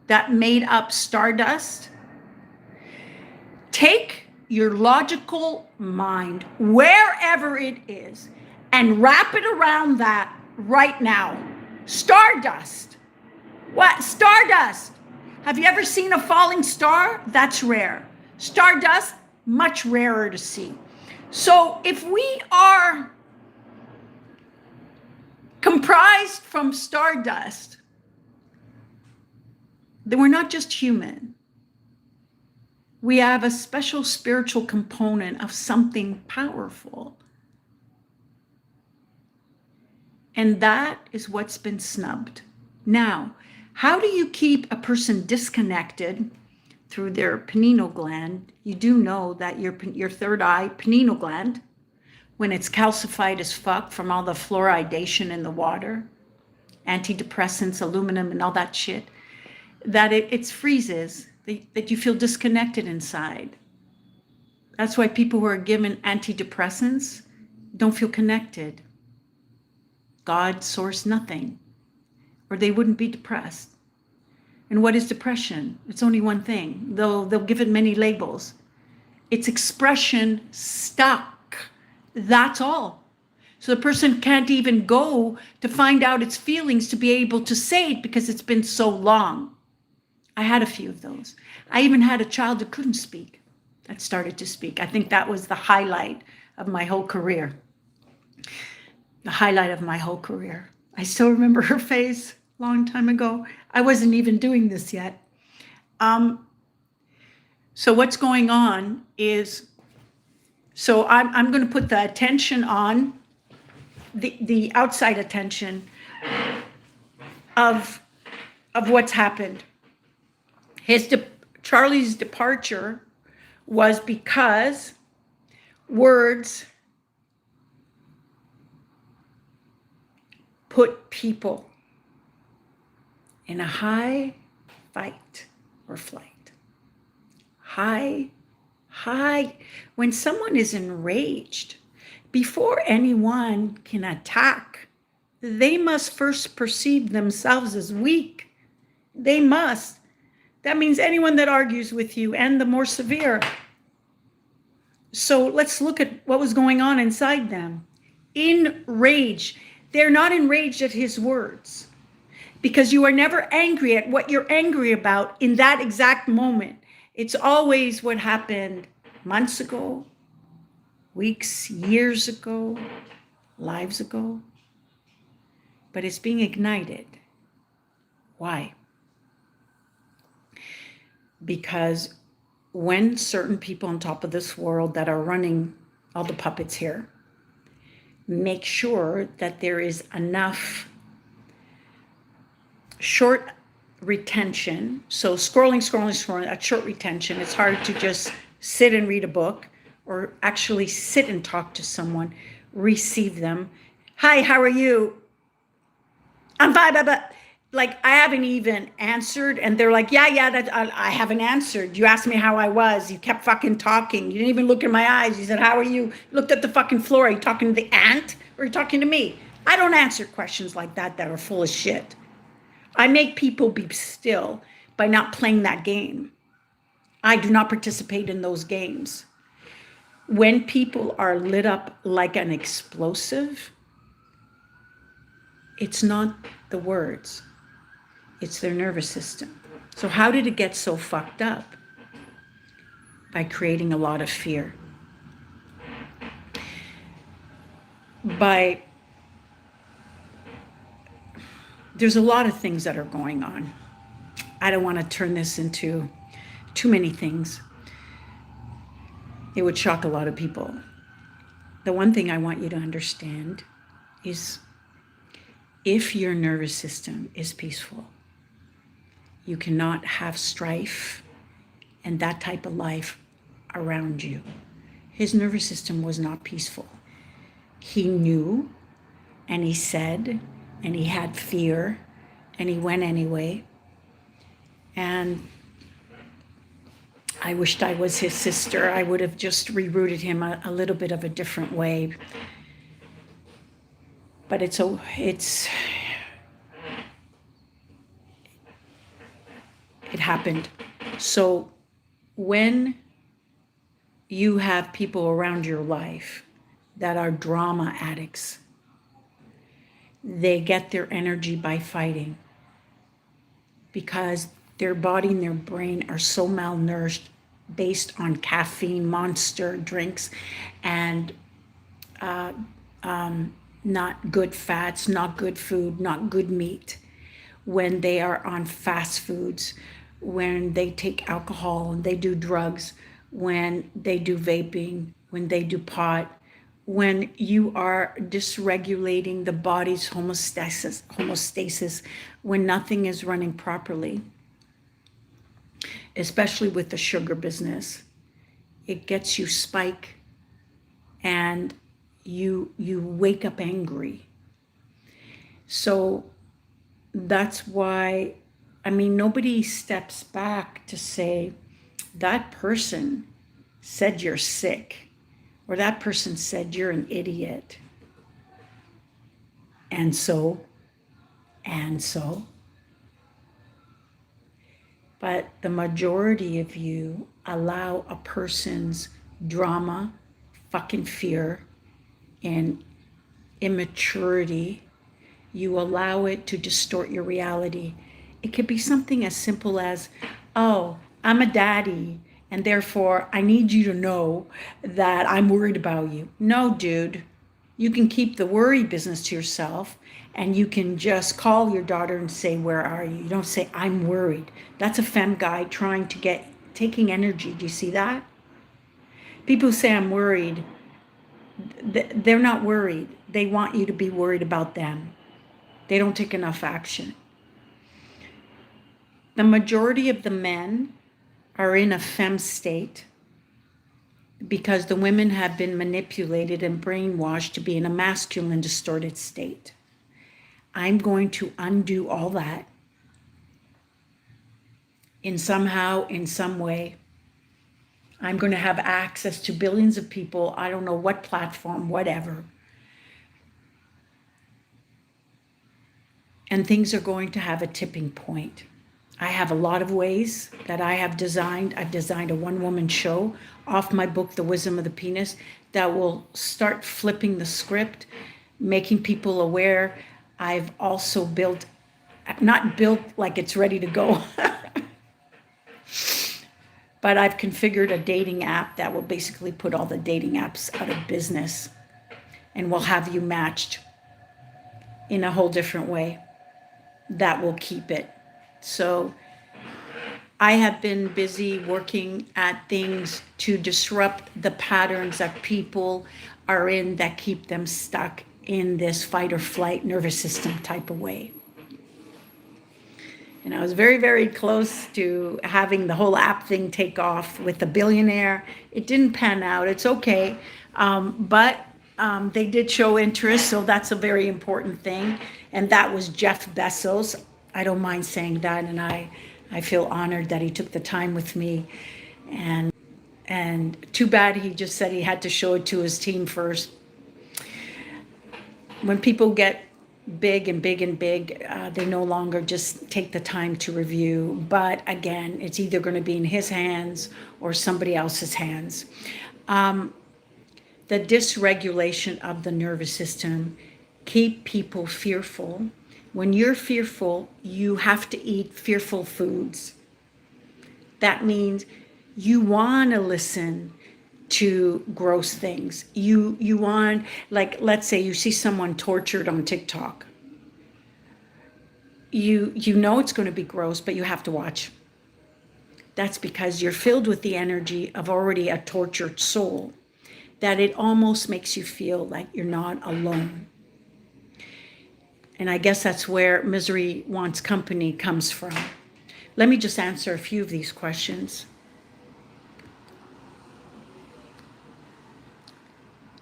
that made up stardust, take your logical mind, wherever it is, and wrap it around that right now. Stardust. What? Stardust. Have you ever seen a falling star? That's rare. Stardust, much rarer to see. So if we are comprised from stardust, then we're not just human. We have a special spiritual component of something powerful. And that is what's been snubbed. Now, how do you keep a person disconnected through their pineal gland? You do know that your third eye, pineal gland, when it's calcified as fuck from all the fluoridation in the water, antidepressants, aluminum, and all that shit, that it freezes, that you feel disconnected inside. That's why people who are given antidepressants don't feel connected. God, source, nothing, or they wouldn't be depressed. And what is depression? It's only one thing, though they'll give it many labels. It's expression stuck. That's all. So the person can't even go to find out its feelings to be able to say it because it's been so long. I had a few of those. I even had a child who couldn't speak that started to speak. I think that was the highlight of my whole career. The highlight of my whole career. I still remember her face a long time ago. I wasn't even doing this yet. So what's going on is, so I'm going to put the attention on the outside attention of what's happened. Charlie's departure was because words put people in a high fight or flight. High. When someone is enraged, before anyone can attack, they must first perceive themselves as weak. They must. That means anyone that argues with you, and the more severe. So let's look at what was going on inside them. Enraged. They're not enraged at his words, because you are never angry at what you're angry about in that exact moment. It's always what happened months ago, weeks, years ago, lives ago. But it's being ignited. Why? Because when certain people on top of this world that are running all the puppets here make sure that there is enough short retention, so scrolling, at short retention, it's hard to just sit and read a book or actually sit and talk to someone, receive them. Hi, how are you? I'm fine, but like I haven't even answered, and they're like, yeah, that I haven't answered. You asked me how I was. You kept fucking talking. You didn't even look in my eyes. You said, how are you? Looked at the fucking floor. Are you talking to the ant or are you talking to me? I don't answer questions like that are full of shit. I make people be still by not playing that game. I do not participate in those games. When people are lit up like an explosive, it's not the words. It's their nervous system. So how did it get so fucked up? By creating a lot of fear. There's a lot of things that are going on. I don't want to turn this into too many things. It would shock a lot of people. The one thing I want you to understand is if your nervous system is peaceful, you cannot have strife and that type of life around you. His nervous system was not peaceful. He knew, and he said, and he had fear, and he went anyway. And I wished I was his sister. I would have just rerouted him a little bit of a different way. But it happened. So when you have people around your life that are drama addicts, they get their energy by fighting because their body and their brain are so malnourished based on caffeine, monster drinks, and not good fats, not good food, not good meat. When they are on fast foods, when they take alcohol and they do drugs, when they do vaping, when they do pot, when you are dysregulating the body's homeostasis, when nothing is running properly, especially with the sugar business, it gets you spike and you wake up angry. So that's why, I mean, nobody steps back to say, that person said you're sick, or that person said you're an idiot. And so. But the majority of you allow a person's drama, fucking fear, and immaturity, you allow it to distort your reality. It could be something as simple as, oh, I'm a daddy, and therefore I need you to know that I'm worried about you. No, dude, you can keep the worry business to yourself, and you can just call your daughter and say, where are you? You don't say, I'm worried. That's a femme guy trying to taking energy. Do you see that? People who say I'm worried, they're not worried. They want you to be worried about them. They don't take enough action. The majority of the men are in a femme state because the women have been manipulated and brainwashed to be in a masculine distorted state. I'm going to undo all that in some way. I'm going to have access to billions of people. I don't know what platform, whatever. And things are going to have a tipping point. I have a lot of ways that I have designed. I've designed a one-woman show off my book, The Wisdom of the Penis, that will start flipping the script, making people aware. I've also not built like it's ready to go, but I've configured a dating app that will basically put all the dating apps out of business and will have you matched in a whole different way that will keep it. So I have been busy working at things to disrupt the patterns that people are in that keep them stuck in this fight or flight nervous system type of way. And I was very, very close to having the whole app thing take off with the billionaire. It didn't pan out. It's okay. But they did show interest, so that's a very important thing. And that was Jeff Bezos. I don't mind saying that, and I feel honored that he took the time with me. And too bad he just said he had to show it to his team first. When people get big and big and big, they no longer just take the time to review. But again, it's either going to be in his hands or somebody else's hands. The dysregulation of the nervous system keep people fearful. When you're fearful, you have to eat fearful foods. That means you want to listen to gross things. You want, like, let's say you see someone tortured on TikTok. You know it's going to be gross, but you have to watch. That's because you're filled with the energy of already a tortured soul, that it almost makes you feel like you're not alone. And I guess that's where misery wants company comes from. Let me just answer a few of these questions.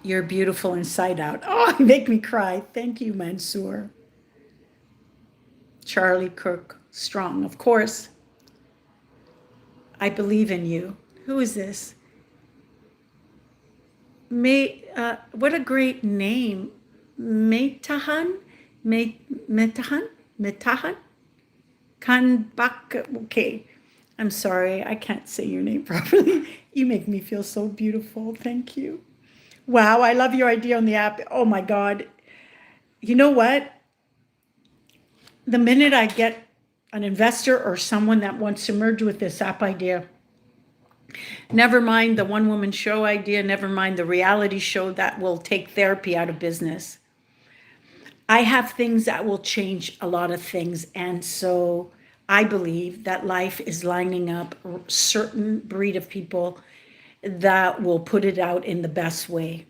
You're beautiful inside out. Oh, you make me cry. Thank you, Mansoor. Charlie Cook, strong, of course. I believe in you. Who is this? What a great name. Metahan? Metahan? Kanbak. Okay. I'm sorry. I can't say your name properly. You make me feel so beautiful. Thank you. Wow. I love your idea on the app. Oh my God. You know what? The minute I get an investor or someone that wants to merge with this app idea, never mind the one-woman show idea, never mind the reality show that will take therapy out of business. I have things that will change a lot of things. And so I believe that life is lining up a certain breed of people that will put it out in the best way.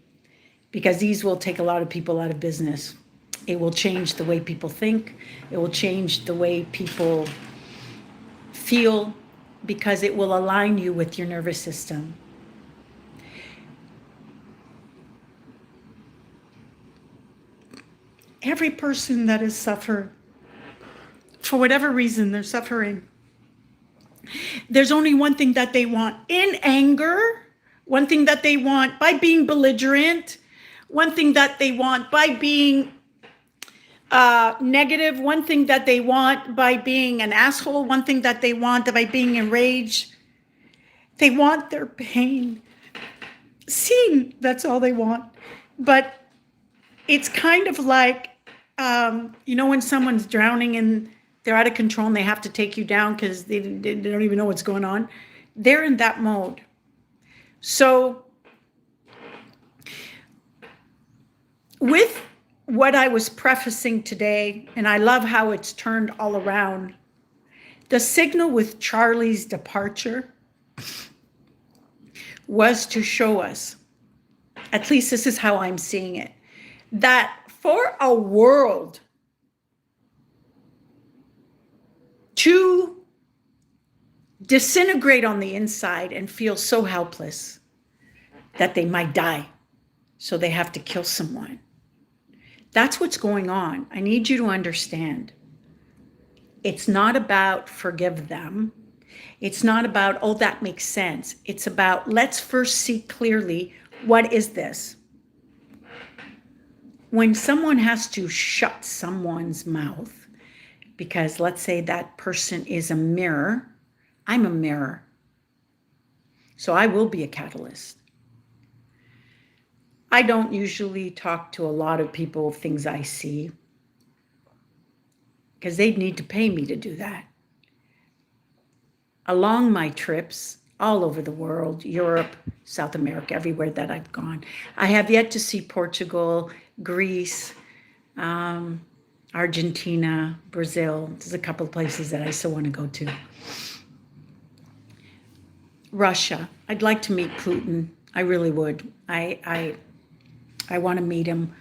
because these will take a lot of people out of business. It will change the way people think. It will change the way people feel, because it will align you with your nervous system. Every person that has suffered, for whatever reason they're suffering, there's only one thing that they want in anger, one thing that they want by being belligerent, one thing that they want by being negative, one thing that they want by being an asshole, one thing that they want by being enraged. They want their pain seen. That's all they want. But it's kind of like, when someone's drowning and they're out of control and they have to take you down because they don't even know what's going on. They're in that mode. So with what I was prefacing today, and I love how it's turned all around, the signal with Charlie's departure was to show us, at least this is how I'm seeing it, that for a world to disintegrate on the inside and feel so helpless that they might die, so they have to kill someone. That's what's going on. I need you to understand. It's not about forgive them. It's not about, oh, that makes sense. It's about, let's first see clearly, what is this? When someone has to shut someone's mouth, because let's say that person is a mirror, I'm a mirror. So I will be a catalyst. I don't usually talk to a lot of people things I see, because they'd need to pay me to do that. Along my trips all over the world, Europe, South America, everywhere that I've gone, I have yet to see Portugal, Greece, Argentina, Brazil. There's a couple of places that I still want to go to. Russia. I'd like to meet Putin. I really would. I want to meet him.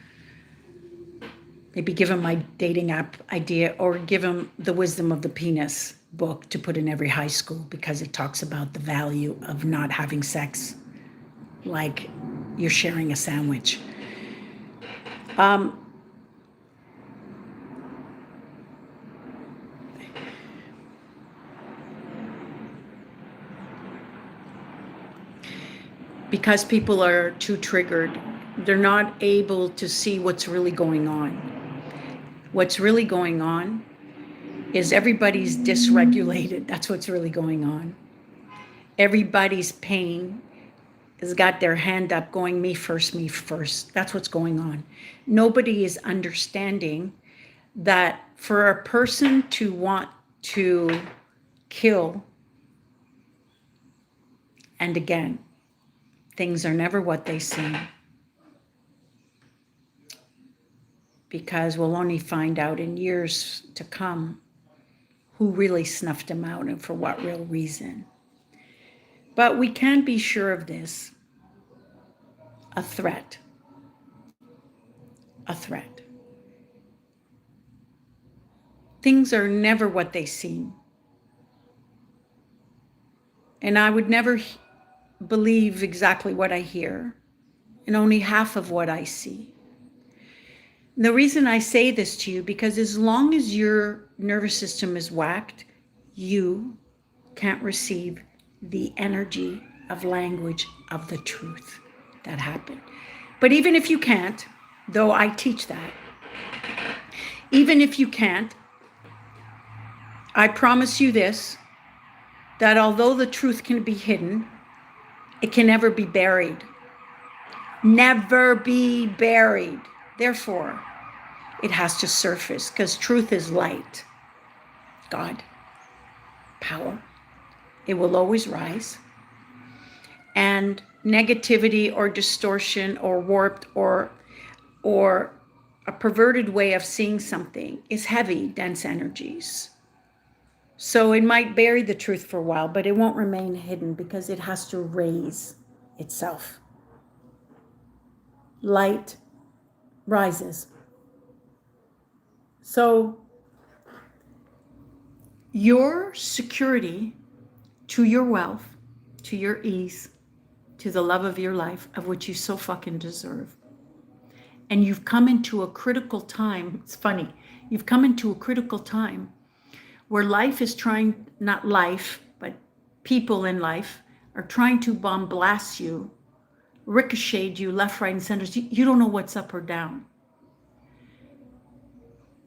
Maybe give him my dating app idea, or give him the Wisdom of the Penis book to put in every high school, because it talks about the value of not having sex like you're sharing a sandwich. Because people are too triggered, they're not able to see what's really going on. What's really going on is everybody's dysregulated. That's what's really going on. Everybody's pain has got their hand up going, me first, me first. That's what's going on. Nobody is understanding that for a person to want to kill, and again, things are never what they seem, because we'll only find out in years to come who really snuffed him out and for what real reason. But we can be sure of this: a threat. A threat. Things are never what they seem. And I would never believe exactly what I hear, and only half of what I see. And the reason I say this to you, because as long as your nervous system is whacked, you can't receive the energy of language of the truth that happened. But even if you can't, though I teach that, even if you can't, I promise you this, that although the truth can be hidden, it can never be buried. Never be buried. Therefore, it has to surface, because truth is light, God, power. It will always rise. And negativity or distortion or warped or a perverted way of seeing something is heavy, dense energies. So it might bury the truth for a while, but it won't remain hidden, because it has to raise itself. light rises. So your security to your wealth, to your ease, to the love of your life, of which you so fucking deserve. And you've come into a critical time. It's funny. You've come into a critical time where life is trying, not life, but people in life are trying to bomb blast you, ricochet you left, right, and center. You don't know what's up or down.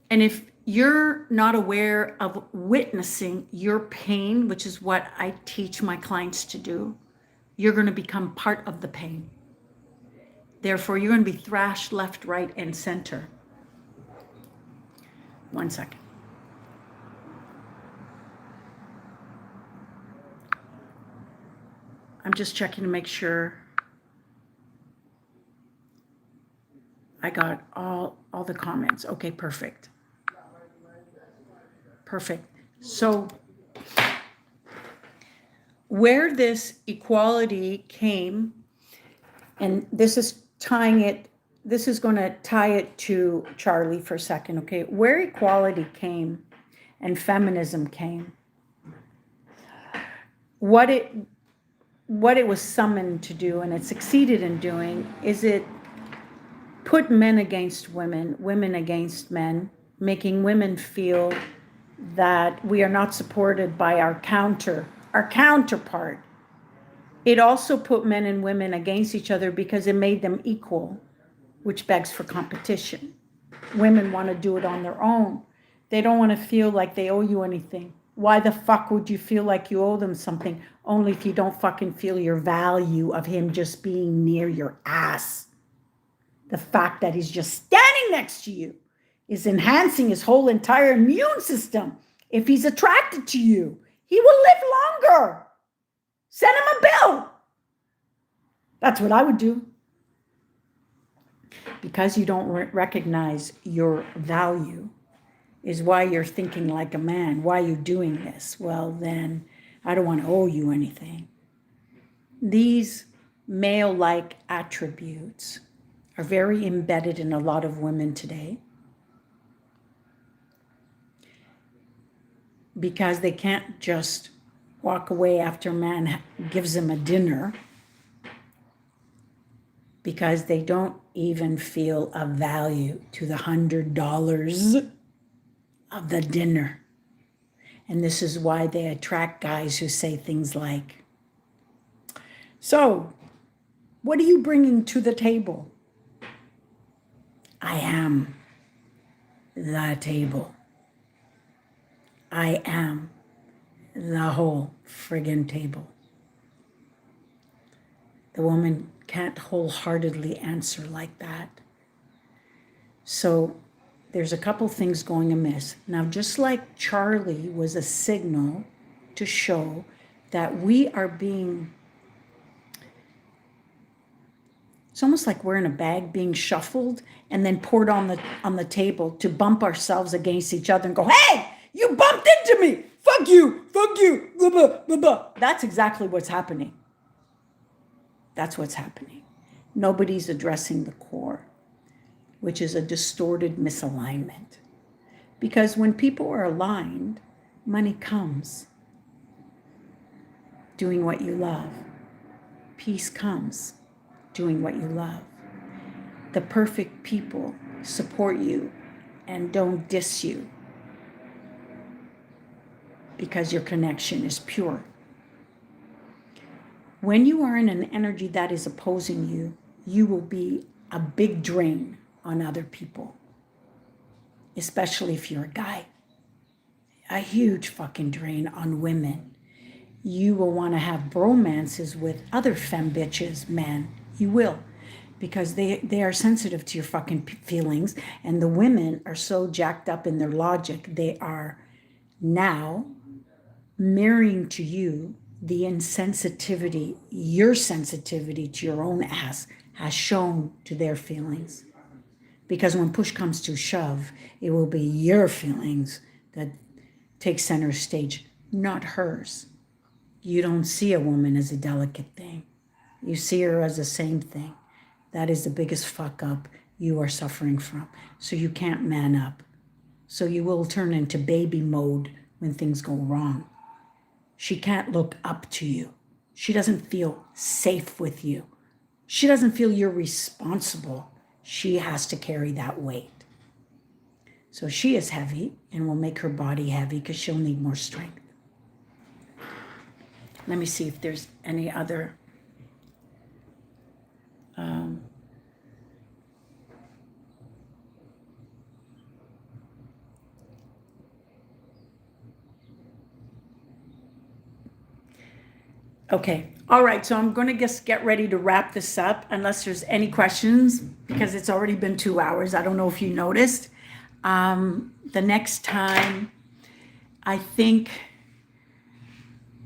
And if you're not aware of witnessing your pain, which is what I teach my clients to do, you're going to become part of the pain. Therefore, you're going to be thrashed left, right, and center. 1 second. I'm just checking to make sure I got all the comments. Okay, perfect. Perfect. So where this equality came, and this is tying it, this is going to tie it to Charlie for a second, okay? Where equality came and feminism came, what it was summoned to do, and it succeeded in doing, is it put men against women, women against men, making women feel that we are not supported by our counterpart. It also put men and women against each other because it made them equal, which begs for competition. Women want to do it on their own. They don't want to feel like they owe you anything. Why the fuck would you feel like you owe them something? Only if you don't fucking feel your value of him just being near your ass. The fact that he's just standing next to you is enhancing his whole entire immune system. If he's attracted to you, he will live longer. Send him a bill. That's what I would do. Because you don't recognize your value is why you're thinking like a man. Why are you doing this? Well, then I don't want to owe you anything. These male-like attributes are very embedded in a lot of women today because they can't just walk away after a man gives them a dinner because they don't even feel a value to the $100 of the dinner. And this is why they attract guys who say things like, so, what are you bringing to the table? I am the table. I am the whole friggin' table. The woman can't wholeheartedly answer like that. So there's a couple things going amiss. Now, just like Charlie was a signal to show that we are being, it's almost like we're in a bag being shuffled and then poured on the table to bump ourselves against each other and go, hey, you bumped into me. Fuck you, blah, blah, blah, blah. That's exactly what's happening. That's what's happening. Nobody's addressing the core, which is a distorted misalignment. Because when people are aligned, money comes. Doing what you love. Peace comes. Doing what you love. The perfect people support you and don't diss you because your connection is pure. When you are in an energy that is opposing you, you will be a big drain on other people, especially if you're a guy. A huge fucking drain on women. You will want to have bromances with other femme bitches, men. You will, because they are sensitive to your fucking feelings, and the women are so jacked up in their logic, they are now mirroring to you the insensitivity, your sensitivity to your own ass has shown to their feelings. Because when push comes to shove, it will be your feelings that take center stage, not hers. You don't see a woman as a delicate thing. You see her as the same thing. That is the biggest fuck up you are suffering from. So you can't man up. So you will turn into baby mode when things go wrong. She can't look up to you. She doesn't feel safe with you. She doesn't feel you're responsible. She has to carry that weight. So she is heavy and will make her body heavy because she'll need more strength. Let me see if there's any other. Okay. All right. So I'm going to just get ready to wrap this up unless there's any questions because it's already been 2 hours. I don't know if you noticed. The next time, I think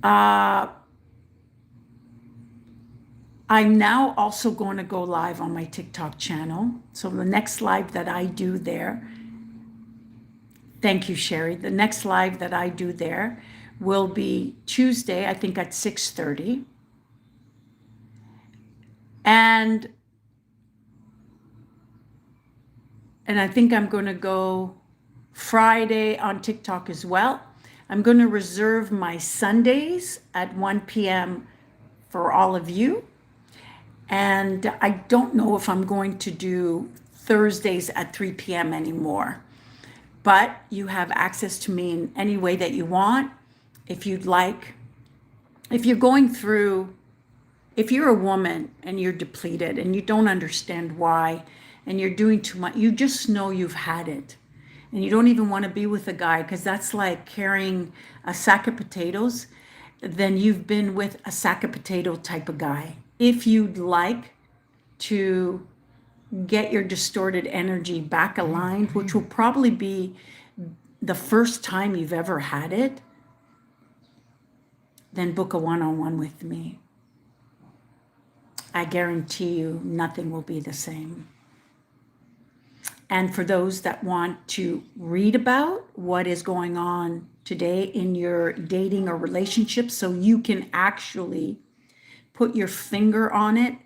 I'm now also going to go live on my TikTok channel. So the next live that I do there, thank you, Sherry. The next live that I do there will be Tuesday, I think at 6:30. And I think I'm going to go Friday on TikTok as well. I'm going to reserve my Sundays at 1 p.m. for all of you. And I don't know if I'm going to do Thursdays at 3 p.m. anymore. But you have access to me in any way that you want. If you'd like, if you're going through, if you're a woman and you're depleted and you don't understand why, and you're doing too much, you just know you've had it. And you don't even want to be with a guy because that's like carrying a sack of potatoes. Then you've been with a sack of potato type of guy. If you'd like to get your distorted energy back aligned, which will probably be the first time you've ever had it, then book a one-on-one with me. I guarantee you nothing will be the same. And for those that want to read about what is going on today in your dating or relationship, so you can actually put your finger on it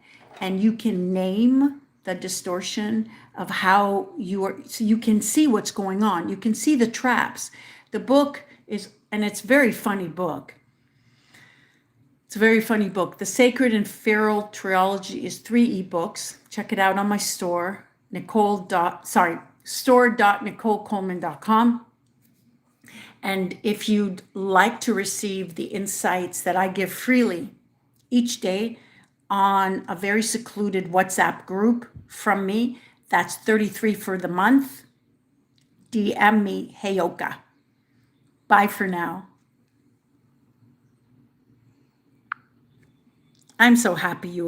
and you can name the distortion of how you are, so you can see what's going on. You can see the traps. The book is, and it's a very funny book. It's a very funny book. The Sacred and Feral Trilogy is 3 ebooks. Check it out on my store. store.nicolecoleman.com. And if you'd like to receive the insights that I give freely each day on a very secluded WhatsApp group from me, that's $33 for the month. DM me, Heyoka. Bye for now. I'm so happy you were